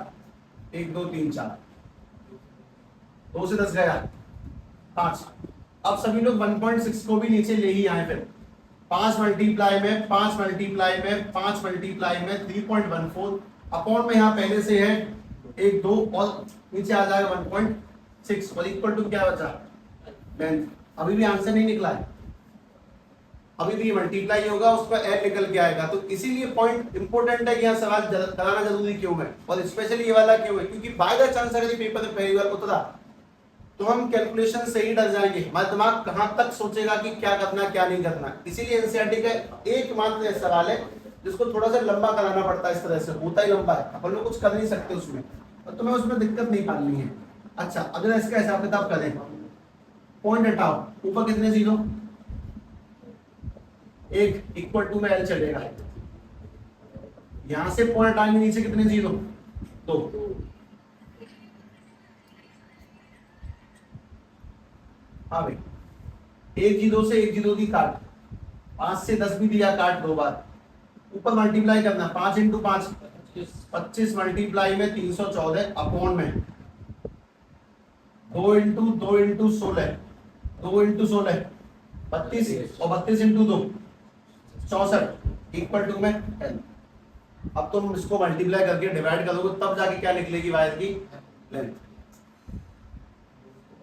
1 2 3 4, 2 से 10 गया 5। अब सभी लोग 1.6 को भी नीचे ले ही आए, फिर 5 मल्टीप्लाई में 5 मल्टीप्लाई में 5 मल्टीप्लाई में 3.14 अपॉन में यहाँ पहले से है 1 2 और नीचे आ जाएगा 1.6 और इक्वल टू क्या बचा? लेंथ। अभी भी आंसर नहीं निकला है, अभी भी मल्टीप्लाई होगा, उस पर L निकल के आएगा। तो इसीलिए पॉइंट इंपॉर्टेंट है कि यहाँ सवाल कराना जरूरी क्यों है, और स्पेशली ये वाला क्यों है, क्योंकि बाय द चांस अगर ये पेपर में पहली बार उतरा तो हम कैलकुलेशन से ही डर जाएंगे, हमारा दिमाग कहां तक सोचेगा कि क्या करना क्या नहीं करना। इसीलिए एनसीईआरटी का एकमात्र सवाल है जिसको थोड़ा सा लंबा कराना पड़ता है, इस तरह से होता ही लंबा है, अपन लोग कुछ कर नहीं सकते उसमें, और तुम्हें उसमें दिक्कत नहीं पालनी है। अच्छा, अगर इसका हिसाब किताब करें, पॉइंट हटाओ, ऊपर कितने जीरो? 1 इक्वल टू में L चलेगा, यहां से पॉइंट आएंगे नीचे कितने जीरो? 2। हाँ भाई, 1 जीरो से 1 जीरो की काट, 5 से 10 भी दिया काट 2 बार, ऊपर मल्टीप्लाई करना 5 इंटू 5 25 मल्टीप्लाई में 314 अपॉन में 2 इंटू 2 इंटू 16, 2 इंटू 16 32 और 32 इंटू 2 64 इक्वल टू में L। अब तुम इसको मल्टीप्लाई करके डिवाइड करोगे तब जाके क्या निकलेगी? वायर की लेंथ।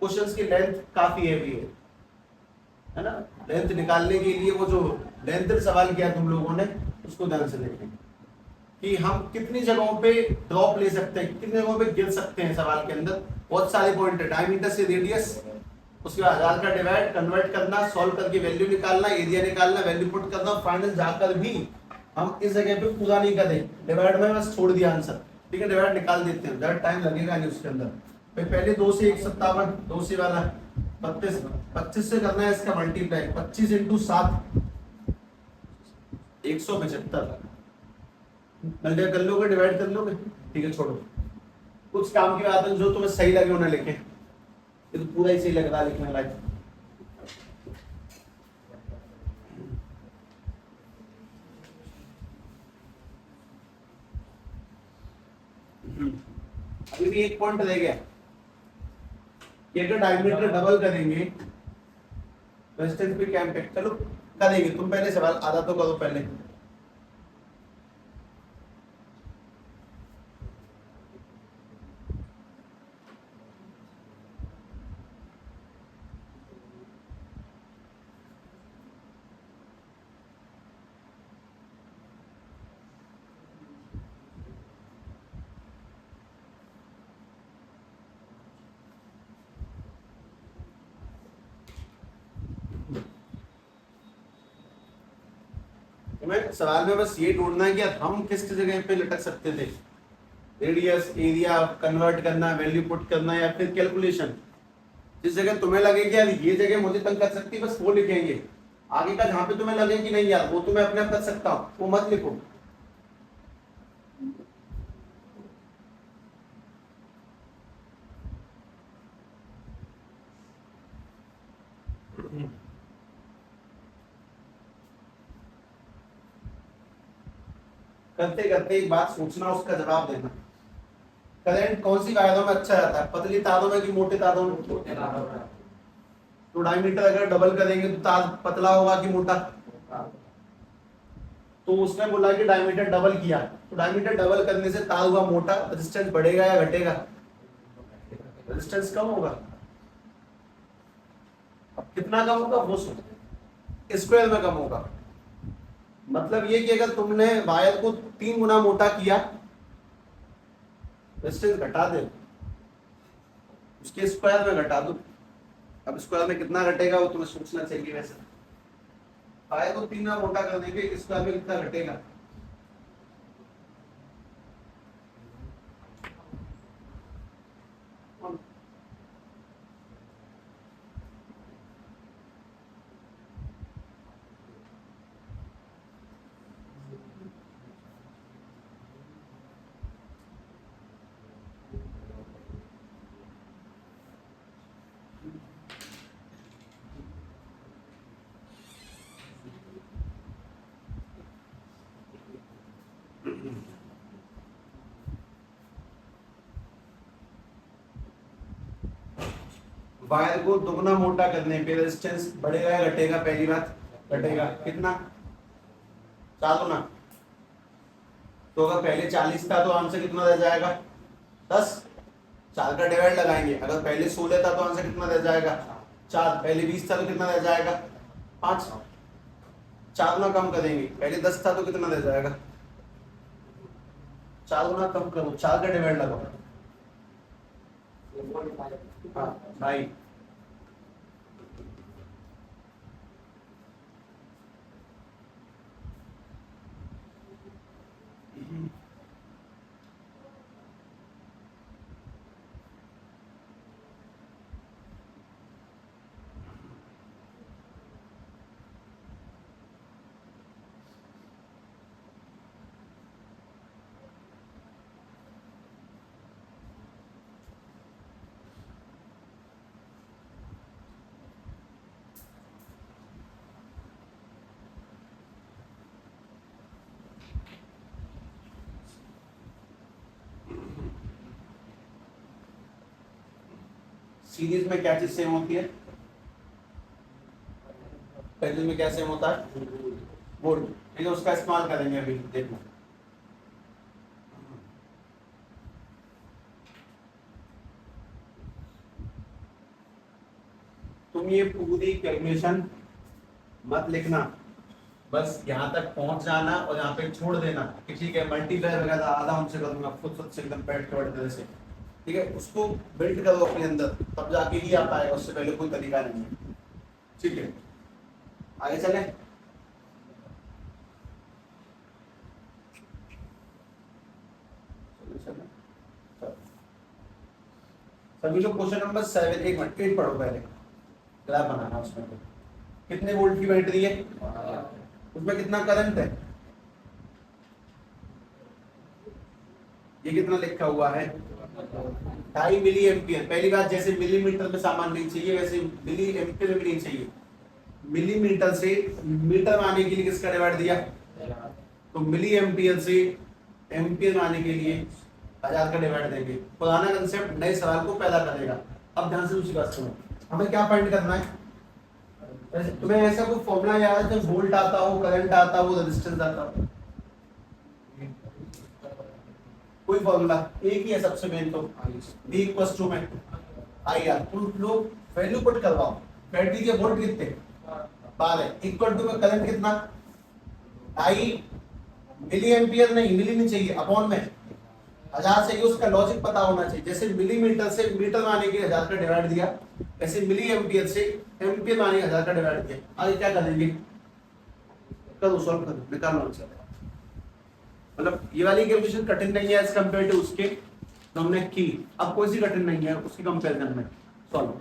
क्वेश्चंस की लेंथ काफी हैवी है ना, लेंथ निकालने के लिए वो जो लेंथ सवाल किया तुम लोगों ने उसको ध्यान से देखें कि हम कितनी जगहों पे ड्रॉप ले सकते हैं, कितनी जगहों पे गिर सकते हैं। सवाल के अंदर बहुत सारे पॉइंट है, डायमीटर से रेडियस, उसके बाद 1000 का डिवाइड, कन्वर्ट करना, सॉल्व करके वैल्यू निकालना, एरिया निकालना, वैल्यू पुट करना, फाइनल जाकर भी हम इस जगह पे पूरा नहीं करें, डिवाइड में बस छोड़ दिया आंसर, ठीक है, डिवाइड निकाल देते हैं, ज्यादा टाइम लगेगा नहीं उसके अंदर। भाई पहले 2 से 157, 2 से वाला 32, 25 से करना है इसका मल्टीप्लाई, 25 इंटू 7 175, मल्टीप्लाई कर लोगे, डिवाइड कर लोगे, ठीक है, छोड़ो, कुछ काम की बात है जो तुम्हें सही लगे उन्हें लिखे, ये तो पूरा ही सही लग रहा है लिखने लायक। अभी भी एक पॉइंट रह गया कि अगर डायमीटर डबल करेंगे रेजिस्टेंस पे क्या इम्पैक्ट, चलो करेंगे, तुम पहले सवाल आधा तो करो पहले। तुम्हें सवाल में बस ये ढूंढना है कि हम किस जगह पे लटक सकते थे, रेडियस, एरिया, कन्वर्ट करना, वैल्यू पुट करना, या फिर कैलकुलेशन, जिस जगह तुम्हें लगे कि यार ये जगह मुझे तंग कर सकती है बस वो लिखेंगे, आगे का जहां पे तुम्हें लगे कि नहीं यार वो तो मैं अपने आप कर सकता हूँ वो मत लिखो। करते करते एक बात सोचना, उसका जवाब देना। करंट कौन सी वायरों में अच्छा रहता है, पतली तारों में कि मोटे तारों में? तो डायमीटर अगर डबल करेंगे तो तार पतला होगा कि मोटा? तो उसने बोला कि डायमीटर डबल किया, तो डायमीटर डबल करने से तार हुआ मोटा, रेजिस्टेंस बढ़ेगा या घटेगा? रेजिस्टेंस कम होगा। अब कितना कम होगा वो स्क्वायर में कम होगा। मतलब ये कि अगर तुमने वायर को 3 गुना मोटा किया, रेजिस्टेंस घटा दे, उसके स्क्वायर में घटा दो। अब स्क्वायर में कितना घटेगा वो तुम्हें सोचना चाहिए। वैसे वायर को 3 गुना मोटा कर देंगे, स्क्वायर में कितना घटेगा? वायर को दुगना मोटा करने पे रेजिस्टेंस बढ़ेगा या घटेगा? पहली बात घटेगा। कितना? 4 गुना। तो अगर पहले 40 था तो आंसर कितना रह जाएगा? 10। 4 का डिवाइड लगाएंगे, अगर पहले 16 था तो आंसर कितना रह जाएगा? 4। पहले 20 था तो कितना रह जाएगा? 5। 4 गुना कम करेंगे, पहले 10 था तो कितना रह जाएगा? 4 गुना कम करो, 4 का डिवाइड लगाओ। हाँ भाई, सीरीज में क्या चीज सेम होती है? पैरेलल में क्या सेम होता है? वोल्ट। ठीक है, उसका इस्तेमाल करेंगे अभी, देखना। तुम ये पूरी कैलकुलेशन मत लिखना, बस यहाँ तक पहुंच जाना और यहाँ पे छोड़ देना कि ठीक है मल्टीप्लाई वगैरह आधा उनसे करूंगा खुद से एकदम बैठ के तरह से। ठीक है, उसको बिल्ड करो अपने अंदर, तब जाके ही आ पाएगा, उससे पहले कोई तरीका नहीं है। ठीक है, आगे चले। सभी लोग क्वेश्चन नंबर 7, एक मिनट 8 पढ़ो पहले, ग्राफ बनाना उसमें। कितने वोल्ट की बैटरी है, उसमें कितना करंट है, ये कितना लिखा हुआ है, 2.5 मिली एम्पियर। पहली बात, जैसे मिलीमीटर में सामान नहीं चाहिए वैसे मिली एम्पियर में भी नहीं चाहिए। मिलीमीटर से मीटर में आने के लिए किसका डिवाइड दिया, तो मिली एम्पियर से एम्पियर में आने के लिए 1000 का डिवाइड देंगे। पुराना कंसेप्ट नए सवाल को पैदा करेगा। अब ध्यान से दूसरी बात सुनो, हमें क्या फाइंड करना है, तुम्हें ऐसा कोई फॉर्मूला याद है, वोल्ट आता हो, करंट आता हो, रेजिस्टेंस आता हो, कोई फॉर्मूला एक ही है सबसे मेन, तो V इक्वल्स टू में IR। तुम लोग वैल्यू पुट करवाओ, बैटरी के वोल्ट कितने 12 इक्वल टू में करंट कितना 2.5 मिली एम्पियर, नहीं मिली नहीं चाहिए, अपॉन में 1000 से, उसका लॉजिक पता होना चाहिए। जैसे मिलीमीटर से मीटर में आने के लिए 1000 का डिवाइड दिया, ऐसे मिली एम्पियर से एम्पियर में आने के 1000 का डिवाइड दिया। आगे क्या करेंगे, करो सॉल्व करो, निकालो आंसर। मतलब ये वाली कैलकुलेशन कठिन नहीं है एज कंपेयर टू उसके तो हमने की, अब कोई सी कठिन नहीं है उसकी कंपेरिजन में। सॉल्व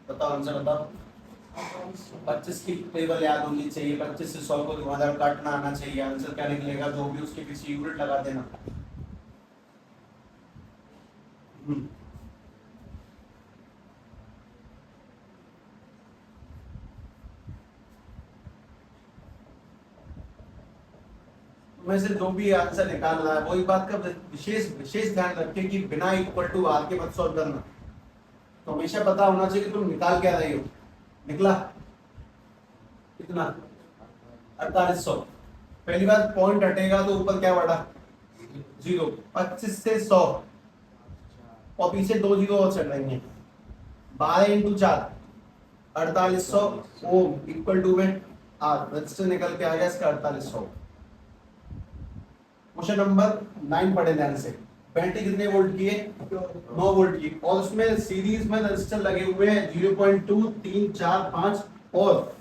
बताओ, आंसर बताओ। 25 की टेबल याद होनी चाहिए, 25 से 100 को घुमाकर काटना आना चाहिए, आंसर क्या निकलेगा जो भी उसके पीछे यूनिट लगा देना। में से जो भी आंसर निकाल रहा है वही बात का विशेष विशेष ध्यान रखें कि बिना इक्वल टू आर के मत सॉल्व करना। तो हमेशा पता होना चाहिए कि तुम निकाल क्या रहे हो। निकला कितना 4800। पहली बात पॉइंट हटेगा तो ऊपर क्या बढ़ा 0, 25 से 100 और पीछे 2 जीरो और चढ़ रही है। 12 इंटू 4 4800 ओम इक्वल टू में आर, रजिस्टर निकल के आ गया इसका 4800। क्वेश्चन नंबर 9 पढ़े ध्यान से। बैटरी कितने वोल्ट की है 9 वोल्ट की, और उसमें सीरीज में रजिस्टर लगे हुए हैं 0.2 3 4 5 और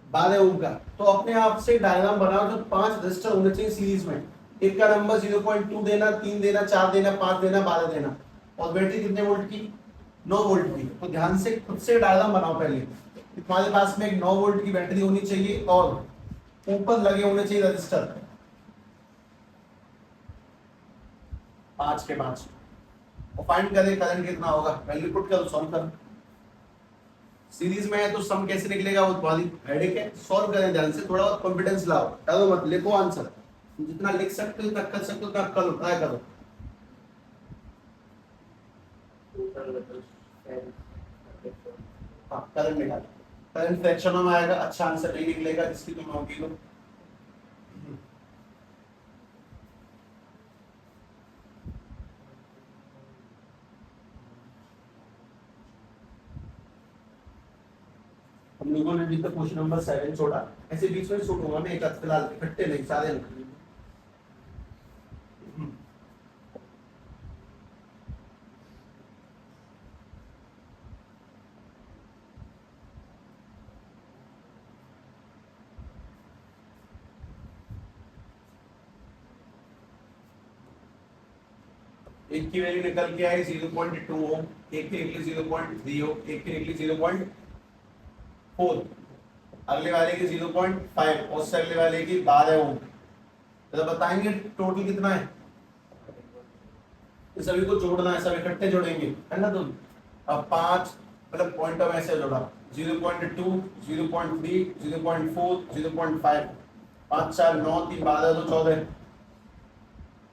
12 ओम का। तो अपने आप से डायग्राम बनाओ जो 5 रजिस्टर होने चाहिए सीरीज में। एक का नंबर 0.2 देना, 3 देना, 4 देना, 5 देना, 12 देना, और बैटरी कितने वोल्ट की 9 वोल्ट की। तो ध्यान से खुद से डायग्राम बनाओ पहले। तुम्हारे पास में एक 9 वोल्ट की बैटरी होनी चाहिए और ऊपर लगे होने चाहिए रजिस्टर 5 के 5, और फाइंड करें करंट कितना होगा। वैल्यू पुट करो, सॉल्व करो। सीरीज में है तो सम कैसे निकलेगा वो तुम्हारी हेडेक है। सॉल्व करें ध्यान से, थोड़ा बहुत कॉन्फिडेंस लाओ, डरो मत, लिखो आंसर। जितना लिख सकते हो उतना कर सकते हो उतना करो, ट्राई करो। हाँ करंट निकालो, करंट फ्रैक्शनों में आएगा, अच्छा आंसर नहीं निकलेगा जिसकी तुम होगी लो। हम लोगों ने भी तो क्वेश्चन नंबर 7 छोड़ा, ऐसे बीच में छोड़ूंगा मैं एक हाथ फिलहाल, इकट्ठे नहीं सारे नहीं। एक की वैल्यू निकल के आई 0.2 ओम, एक की निकली 0.3 ओम, एक की निकली 0.4। अगले वाले की 0.5 और उससे अगले वाले की 12 ओम, तो बताएंगे टोटल कितना है। तो सभी को जोड़ना है, सब इकट्ठे जोड़ेंगे है ना। तो अब 5 मतलब पॉइंट ऑफ ऐसे जोड़ा 0.2 0.3 0.4 0.5 5 4 9 3 12 तो 14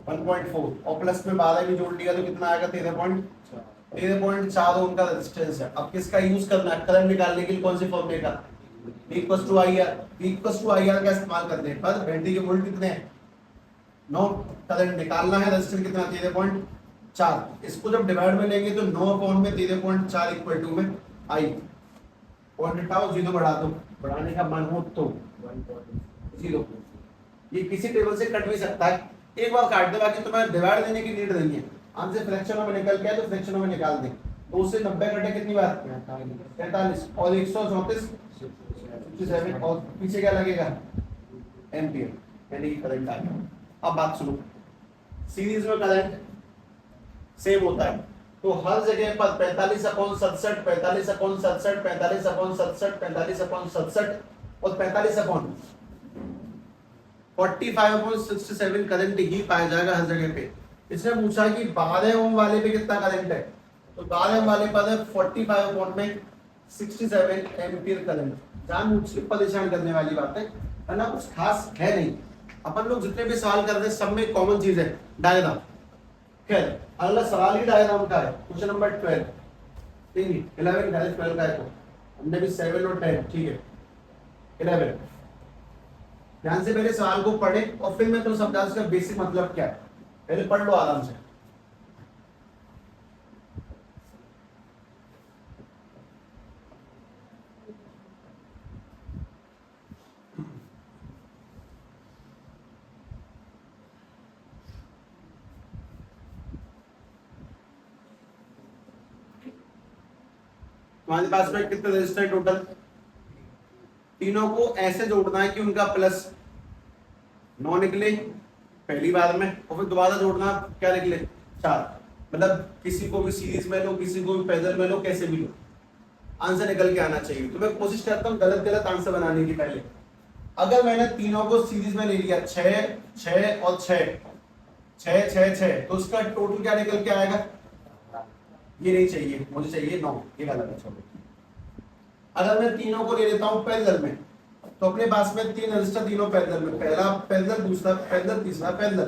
1.4 और प्लस में 12 भी जोड़ लिया तो कितना आएगा 13.4 ओम का रेजिस्टेंस है। अब किसका यूज करना है करंट निकालने के लिए, कौन सी फॉर्मूले का, V equals to I R. V equals to I R का इस्तेमाल करते हैं पर बैटरी के वोल्ट कितने हैं 9, करंट निकालना है रेजिस्टेंस कितना 13.4। इसको जब डिवाइड में लेंगे तो 9 अपॉन में 13.4 इक्वल टू में आई और हटाओ 0 बढ़ा दो, बढ़ाने का मन हो तो 0। ये किसी टेबल से कट भी सकता है, एक बार काट दे, बाकी तुम्हें डिवाइड देने की नीड नहीं है। आंसर फ्रैक्शनों में निकल के आए तो फ्रैक्शनों में निकाल दें। 2 से 90 कटे कितनी बार 43 और 134 67 और पीछे क्या लगेगा एम्पियर, यानी कि करंट आ गया। अब बात सुनो, सीरीज में करंट सेम होता है तो हर जगह पर 45/67 45/67 45/67 45/67 और 45/45/67 करंट ही पाया जाएगा हर जगह पे। इसने पूछा कि 12 ओम वाले पे कितना करंट है, तो 12 ओम वाले पर है 45/67 एम्पियर करंट। जानबूझ के परेशान करने वाली बात है ना, कुछ खास है नहीं। अपन लोग जितने भी सवाल कर रहे हैं सब में कॉमन चीज है डायग्राम। खैर अगला सवाल ही डायग्राम का है, क्वेश्चन नंबर 12 नहीं 11 का है, 12 का है तो हमने भी 7 और 10 ठीक है 11। ध्यान से पहले सवाल को पढ़े और फिर मैं तुम्हें समझा उसका बेसिक मतलब क्या है, पहले पढ़ लो आराम से। तुम्हारे पास में कितने रजिस्टर टोटल, तीनों को ऐसे जोड़ना है कि उनका प्लस 9 निकले पहली बार में और फिर दोबारा जोड़ना क्या निकले 4। मतलब किसी को भी सीरीज में लो, किसी को भी पैरेलल में लो, कैसे भी लो आंसर निकल के आना चाहिए। तो मैं कोशिश करता हूँ गलत गलत आंसर बनाने की। पहले अगर मैंने तीनों को सीरीज में ले लिया 6 6 और 6 6 6 6 तो उसका टोटल क्या निकल के आएगा, ये नहीं चाहिए मुझे, चाहिए 9, ये गलत है छोड़ो। अगर मैं तीनों को ले लेता हूँ पैरेलल में तो अपने पास में 3 रजिस्टर तीनों पैरेलल में, पहला पैरेलल दूसरा पैरेलल तीसरा पैरेलल,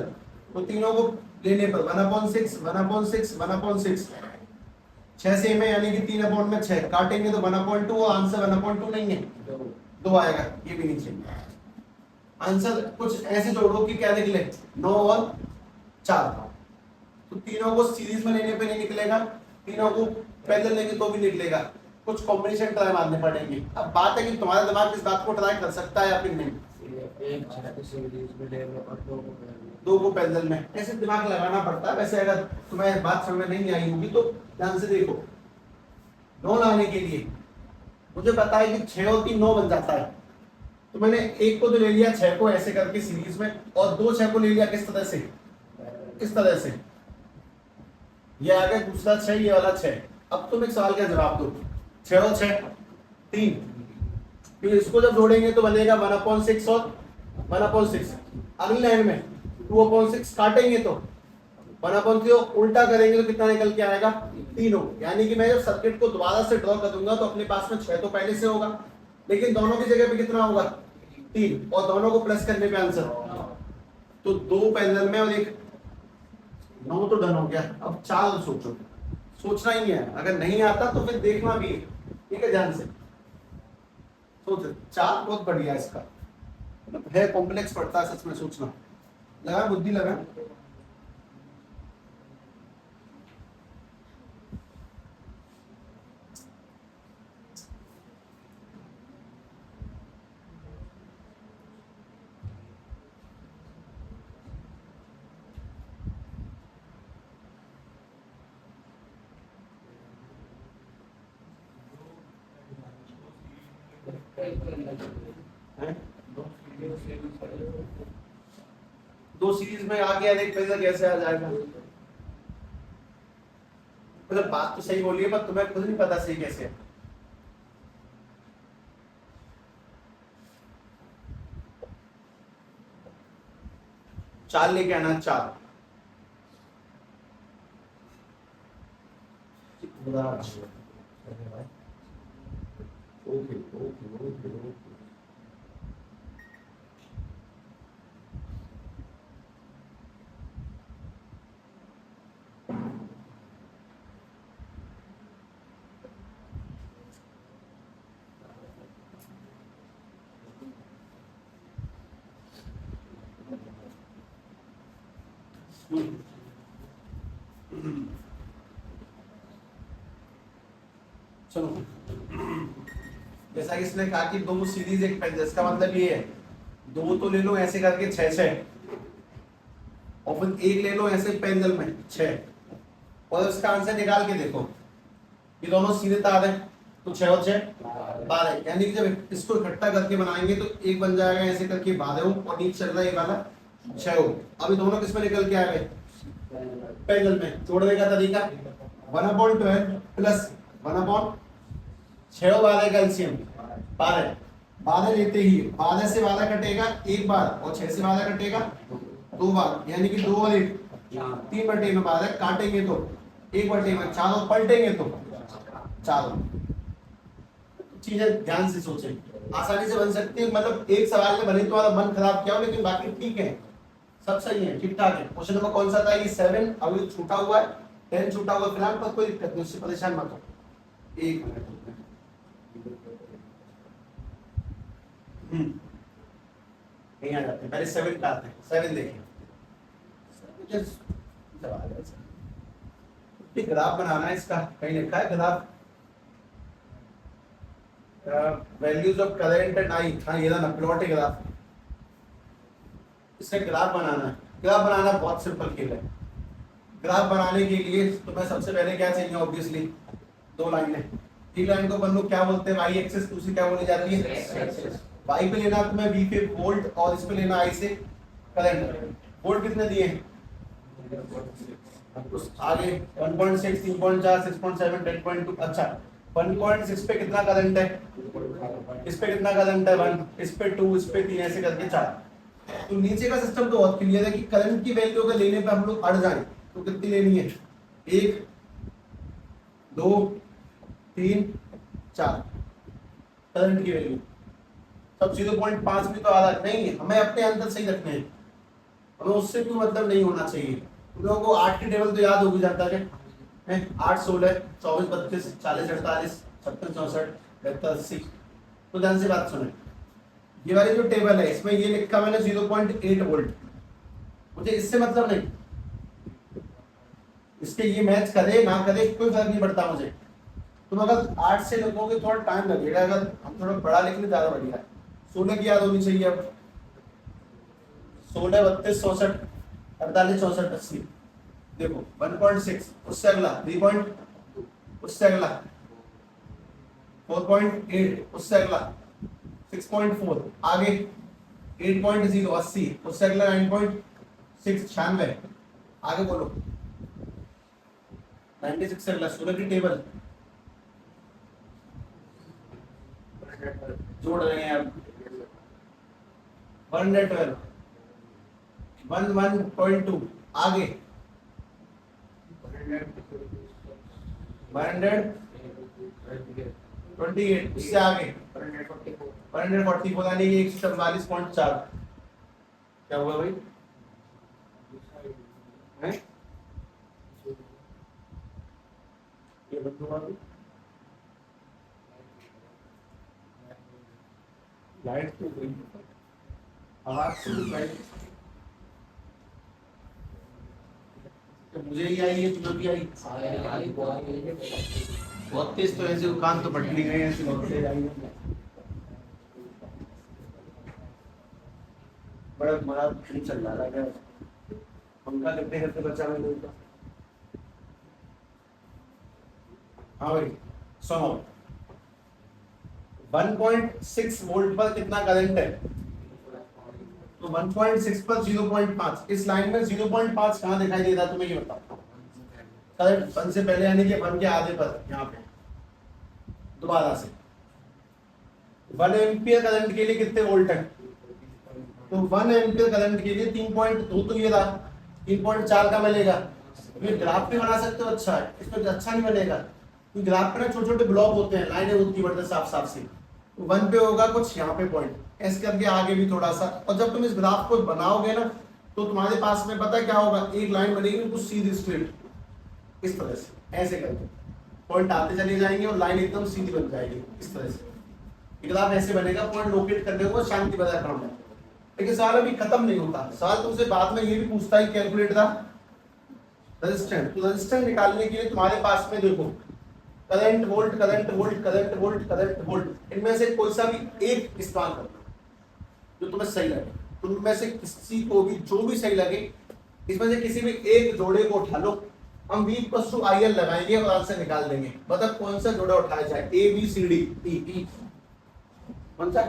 तो तीनों को लेने पर 1/6 1/6 1/6 6 सेम है यानी कि 3 में 6 काटेंगे तो 1/2 और आंसर 1/2 नहीं है 2 आएगा, ये भी नहीं चाहिए। आंसर कुछ ऐसे जोड़ो कि क्या निकले 9 और 4। तो तीनों को सीरीज में लेने पे नहीं निकलेगा, तीनों को पैरेलल लेंगे तो भी निकलेगा, कुछ कॉम्बिनेशन ट्राई मारने पड़ेंगे। अब बात है कि तुम्हारा दिमाग इस बात को ट्राई कर सकता है या फिर नहीं। दो को पैरेलल में ऐसे दिमाग लगाना पड़ता है। वैसे अगर तुम्हें बात समझ में नहीं आई होगी तो ध्यान से देखो, 9 लाने के लिए मुझे पता है कि 6 और 3 9 बन जाता है, तो मैंने एक को तो ले लिया 6 को ऐसे करके सीरीज में और 2 6 को ले लिया किस तरह से, इस तरह से, ये आ गया दूसरा 6 ये वाला 6। अब तुम एक सवाल का जवाब दो, 6 और 6 3, फिर इसको जब जोड़ेंगे तो बनेगा 1/6 और 1/6। अगली लाइन में 2/6 काटेंगे तो 1/3 उल्टा करेंगे तो कितना निकल के आएगा 3। यानी कि मैं जब सर्किट को दोबारा से ड्रॉ कर दूंगा तो अपने पास में 6 तो पहले से होगा, लेकिन दोनों की जगह पे कितना होगा 3 और दोनों को प्लस करने पे आंसर, तो 2 पैरेलल में और एक 9 तो डन हो गया। अब 4 सोचो, सोचना ही है, अगर नहीं आता तो फिर देखना भी है, ठीक है ध्यान से सोचो। 4 बहुत बढ़िया है, इसका मतलब है कॉम्प्लेक्स पड़ता है सच में, सोचना लगा बुद्धि लगा। दो सीरीज में आ गया, देख पैसा कैसे आ जाएगा। मतलब बात तो सही बोली है पर तुम्हें खुद नहीं पता सही कैसे है। 4 लेके आना, 4। Okay okay okay okay. सुनो, जैसा कि इसने कहा कि 2 सीरीज एक पेंसिल, इसका मतलब ये है 2 तो ले लो ऐसे करके 6 और फिर 1 ले लो ऐसे पेंसिल में 6, और इसका आंसर निकाल के देखो, ये दोनों सीधे तार है तो 6 और 6 12, यानी कि जब इसको इकट्ठा करके बनाएंगे तो एक बन जाएगा ऐसे करके 12 और नीचे चल रहा है ये वाला 6। अभी दोनों किसमें निकल के आ गए, पेंसिल में। जोड़ने का तरीका 1/12 प्लस 1/6 और 12 का एलसीएम 12। 12 लेते ही 12 से 12 कटेगा एक बार और 6 से 12 कटेगा 2 बार, यानी कि 2 और 1 3/12 काटेंगे तो 1/4 और पलटेंगे तो 4। चीजें ध्यान से सोचें, आसानी से बन सकती है, मतलब एक सवाल में बने तो वाला मन खराब किया हो, लेकिन बाकी ठीक है, सब सही है, ठीक ठाक है। क्वेश्चन नंबर कौन सा था, ये 7, अब ये छूटा हुआ है 10 छूटा हुआ, फिलहाल पर कोई दिक्कत नहीं, उससे परेशान मत हो। एक मिनट नहीं आ जाते, पहले 7 का आते हैं। 7 देखिए, ग्राफ बनाना है इसका, कहीं लिखा है graph, values of current and I, हाँ ये ना प्लॉट है ग्राफ, इसका ग्राफ बनाना है। ग्राफ बनाना बहुत सिंपल खेल है। ग्राफ बनाने के लिए तुम्हें सबसे पहले क्या चाहिए, ऑब्वियसली 2 लाइनें। एक लाइन को अपन लोग क्या बोलते हैं, वाई एक्सिस, दूसरी क्या बोली जाती है, वाई पे लेना तुम्हें वी पे वोल्ट और इस पे लेना आई से करंट। वोल्ट कितने दिए हैं, आगे 1.6 3.4 6.7 10.2। अच्छा 1.6 पे कितना करंट है, इस पे कितना करंट है 1, इस पे 2, इस पे 3, ऐसे करके 4। तो नीचे का सिस्टम तो बहुत क्लियर है कि करंट की वैल्यू अगर लेने पे हम लोग अड़ जाए तो कितनी लेनी है, 1 2 3 4 करंट की वैल्यू। सब 0.5 भी तो आधा नहीं है, हमें अपने अंदर सही रखने हैं, हमें उससे कोई मतलब नहीं होना चाहिए। तुम लोगों को 8 की टेबल तो याद होगी जाता है, 8 16 24 32 40 48 56 64 72 80। तो ध्यान से बात सुने, ये वाली जो टेबल है इसमें ये लिखा मैंने 0.8 वोल्ट, मुझे इससे मतलब नहीं, इसके ये मैच करे ना करे कोई फर्क नहीं पड़ता मुझे। तुम अगर 8 से लिखोगे थोड़ा टाइम लगेगा, अगर हम थोड़ा बड़ा लिख लें ज्यादा बढ़िया है। 16 की याद होनी चाहिए, अब 16 32 64 48 64 80। देखो 1.6, उससे अगला 3 उससे अगला 4.8, उससे अगला 6.4, आगे 8.0 80, उससे अगला 9.6 96, आगे बोलो 96 से अगला 16 की टेबल जोड़ रहे हैं अब 112 11.2, आगे 128, उससे आगे 140, बोला नहीं, 144.4। क्या हुआ भाई, है ये बंद हुआ अभी, लाइट तो गई, आवाज तो लाइट तो मुझे ही आई है, तुम्हें भी आई, बहुत तेज। तो ऐसे कान तो पट नहीं गए, ऐसे बहुत तेज आई है, बड़ा बड़ा नहीं चल रहा है, पंखा कितने करते बचा मैं लोगों का। हाँ भाई सुनो, 1.6 वोल्ट पर कितना करंट है, तो 1.6 पर 0.5, इस लाइन में 0.5 कहां दिखाई दे रहा है तुम्हें ये बताओ, करंट 1 से पहले यानी कि 1 के आधे पर, यहाँ पे दोबारा से 1 एम्पियर करंट के लिए कितने वोल्ट है, तो 1 एम्पियर करंट के लिए 3.2 तो ये रहा, 3.4 का मिलेगा। ये ग्राफ पे बना सकते हो, अच्छा है। इसमें अच्छा नहीं बनेगा क्योंकि ग्राफ पे ना छोटे छोटे ब्लॉक होते हैं, लाइनें होती है साफ साफ सी। तो 1 पे होगा कुछ यहाँ पे पॉइंट, ऐसे करके आगे भी थोड़ा सा। और जब तुम इस ग्राफ को बनाओगे ना तो तुम्हारे पास में पता है क्या होगा, एक लाइन बनेगी कुछ सीधी स्ट्रेट, इस तरह से ऐसे करके पॉइंट आते चले जाएंगे और लाइन एकदम सीधी बन जाएगी इस तरह से। ग्राफ ऐसे बनेगा, पॉइंट लोकेट करने को शांति बजा काम है। लेकिन सवाल अभी खत्म नहीं होता, सवाल तुमसे बाद में ये भी पूछता है कैलकुलेट द रेजिस्टेंस। तो रेजिस्टेंस निकालने के लिए तुम्हारे पास में देखो current volt, current volt, current volt, current volt, इनमें से कोई सा भी एक इस्तेमाल कर लो जो तुम्हें सही लगे। तुम में से किसी को भी जो भी सही लगे इसमें से किसी भी एक जोड़े को उठा लो, हम V = IL लगाएंगे और आंसर निकाल देंगे। बताओ कौन सा जोड़ा उठाया जाए, A B C D E, कौन सा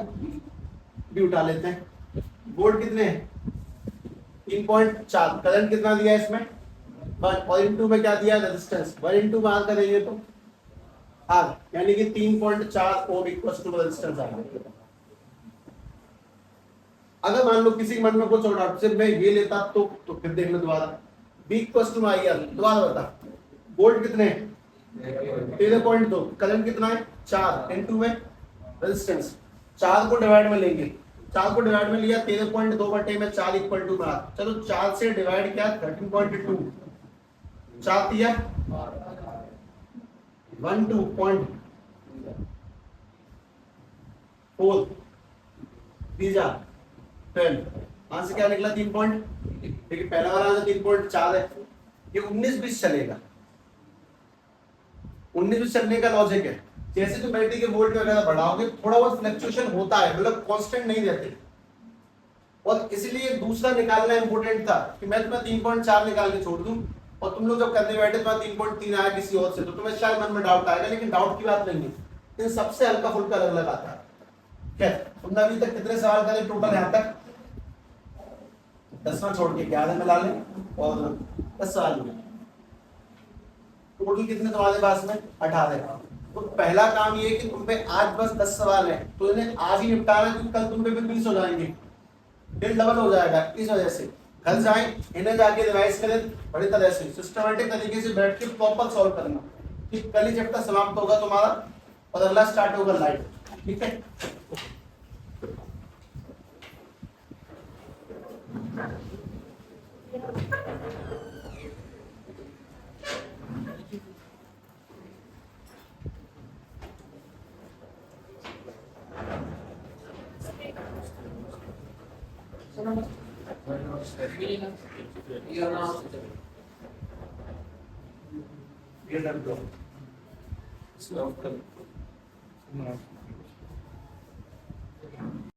भी उठा लेते हैं। वोल्ट कितने हैं 3.4, करंट कितना दिया है इसमें 1, और इनटू में क्या दिया रेजिस्टेंस 1 इनटू में R करेंगे तो R, यानी कि 3.4 ओम इक्वल्स टू रेजिस्टेंस आ गया। अगर मान लो किसी के मन में कुछ और डाउट से मैं ये लेता तो फिर देख लो दोबारा। V = IR, दोबारा बता वोल्ट कितने 13.2, करंट कितना है 4, इनटू में रेजिस्टेंस 4 को डिवाइड में लेंगे, 4 को डिवाइड में लिया 13.2 बटे में 4 इक्वल टू में, चलो 4 से डिवाइड किया 13.2, 4 दिया 12.4 दीजा 12, आंसर क्या निकला 3 पॉइंट। देखिए पहला वाला आंसर 3.4 है, ये 19-20 चलेगा। 19-20 चलने का लॉजिक है, जैसे तुम बैटरी के वोल्ट वगैरह बढ़ाओगे थोड़ा बहुत फ्लक्चुएशन होता है, मतलब कांस्टेंट नहीं रहते। और इसलिए दूसरा निकालना इंपॉर्टेंट था कि मैं तुम्हें 3.4 निकाल के छोड़ दूं और तुम लोग जब करने बैठे तो 3.3 आया किसी और से, तो तुम्हें शायद मन में डाउट आएगा, लेकिन डाउट की बात नहीं है, इन सबसे हल्का फुल्का अलग अलग आता है। क्या तुमने अभी तक कितने सवाल करे टोटल यहाँ तक 10वां छोड़ के 11 मिला ले और 10 सवाल में टोटल कितने तुम्हारे पास में 18। तो पहला काम ये कि तुम पे आज बस 10 सवाल है तो इन्हें आज ही निपटाना, क्योंकि कल तुम पे भी 20 हो जाएंगे, फिर डबल हो जाएगा। इस वजह से कल जाए इन्हें जाके रिवाइज करें बड़ी तरह से सिस्टमैटिक तरीके से बैठ के प्रॉपर सॉल्व करना, कि कल ही चैप्टर समाप्त होगा तुम्हारा और अगला स्टार्ट होगा लाइट, ठीक है। ये डन करो।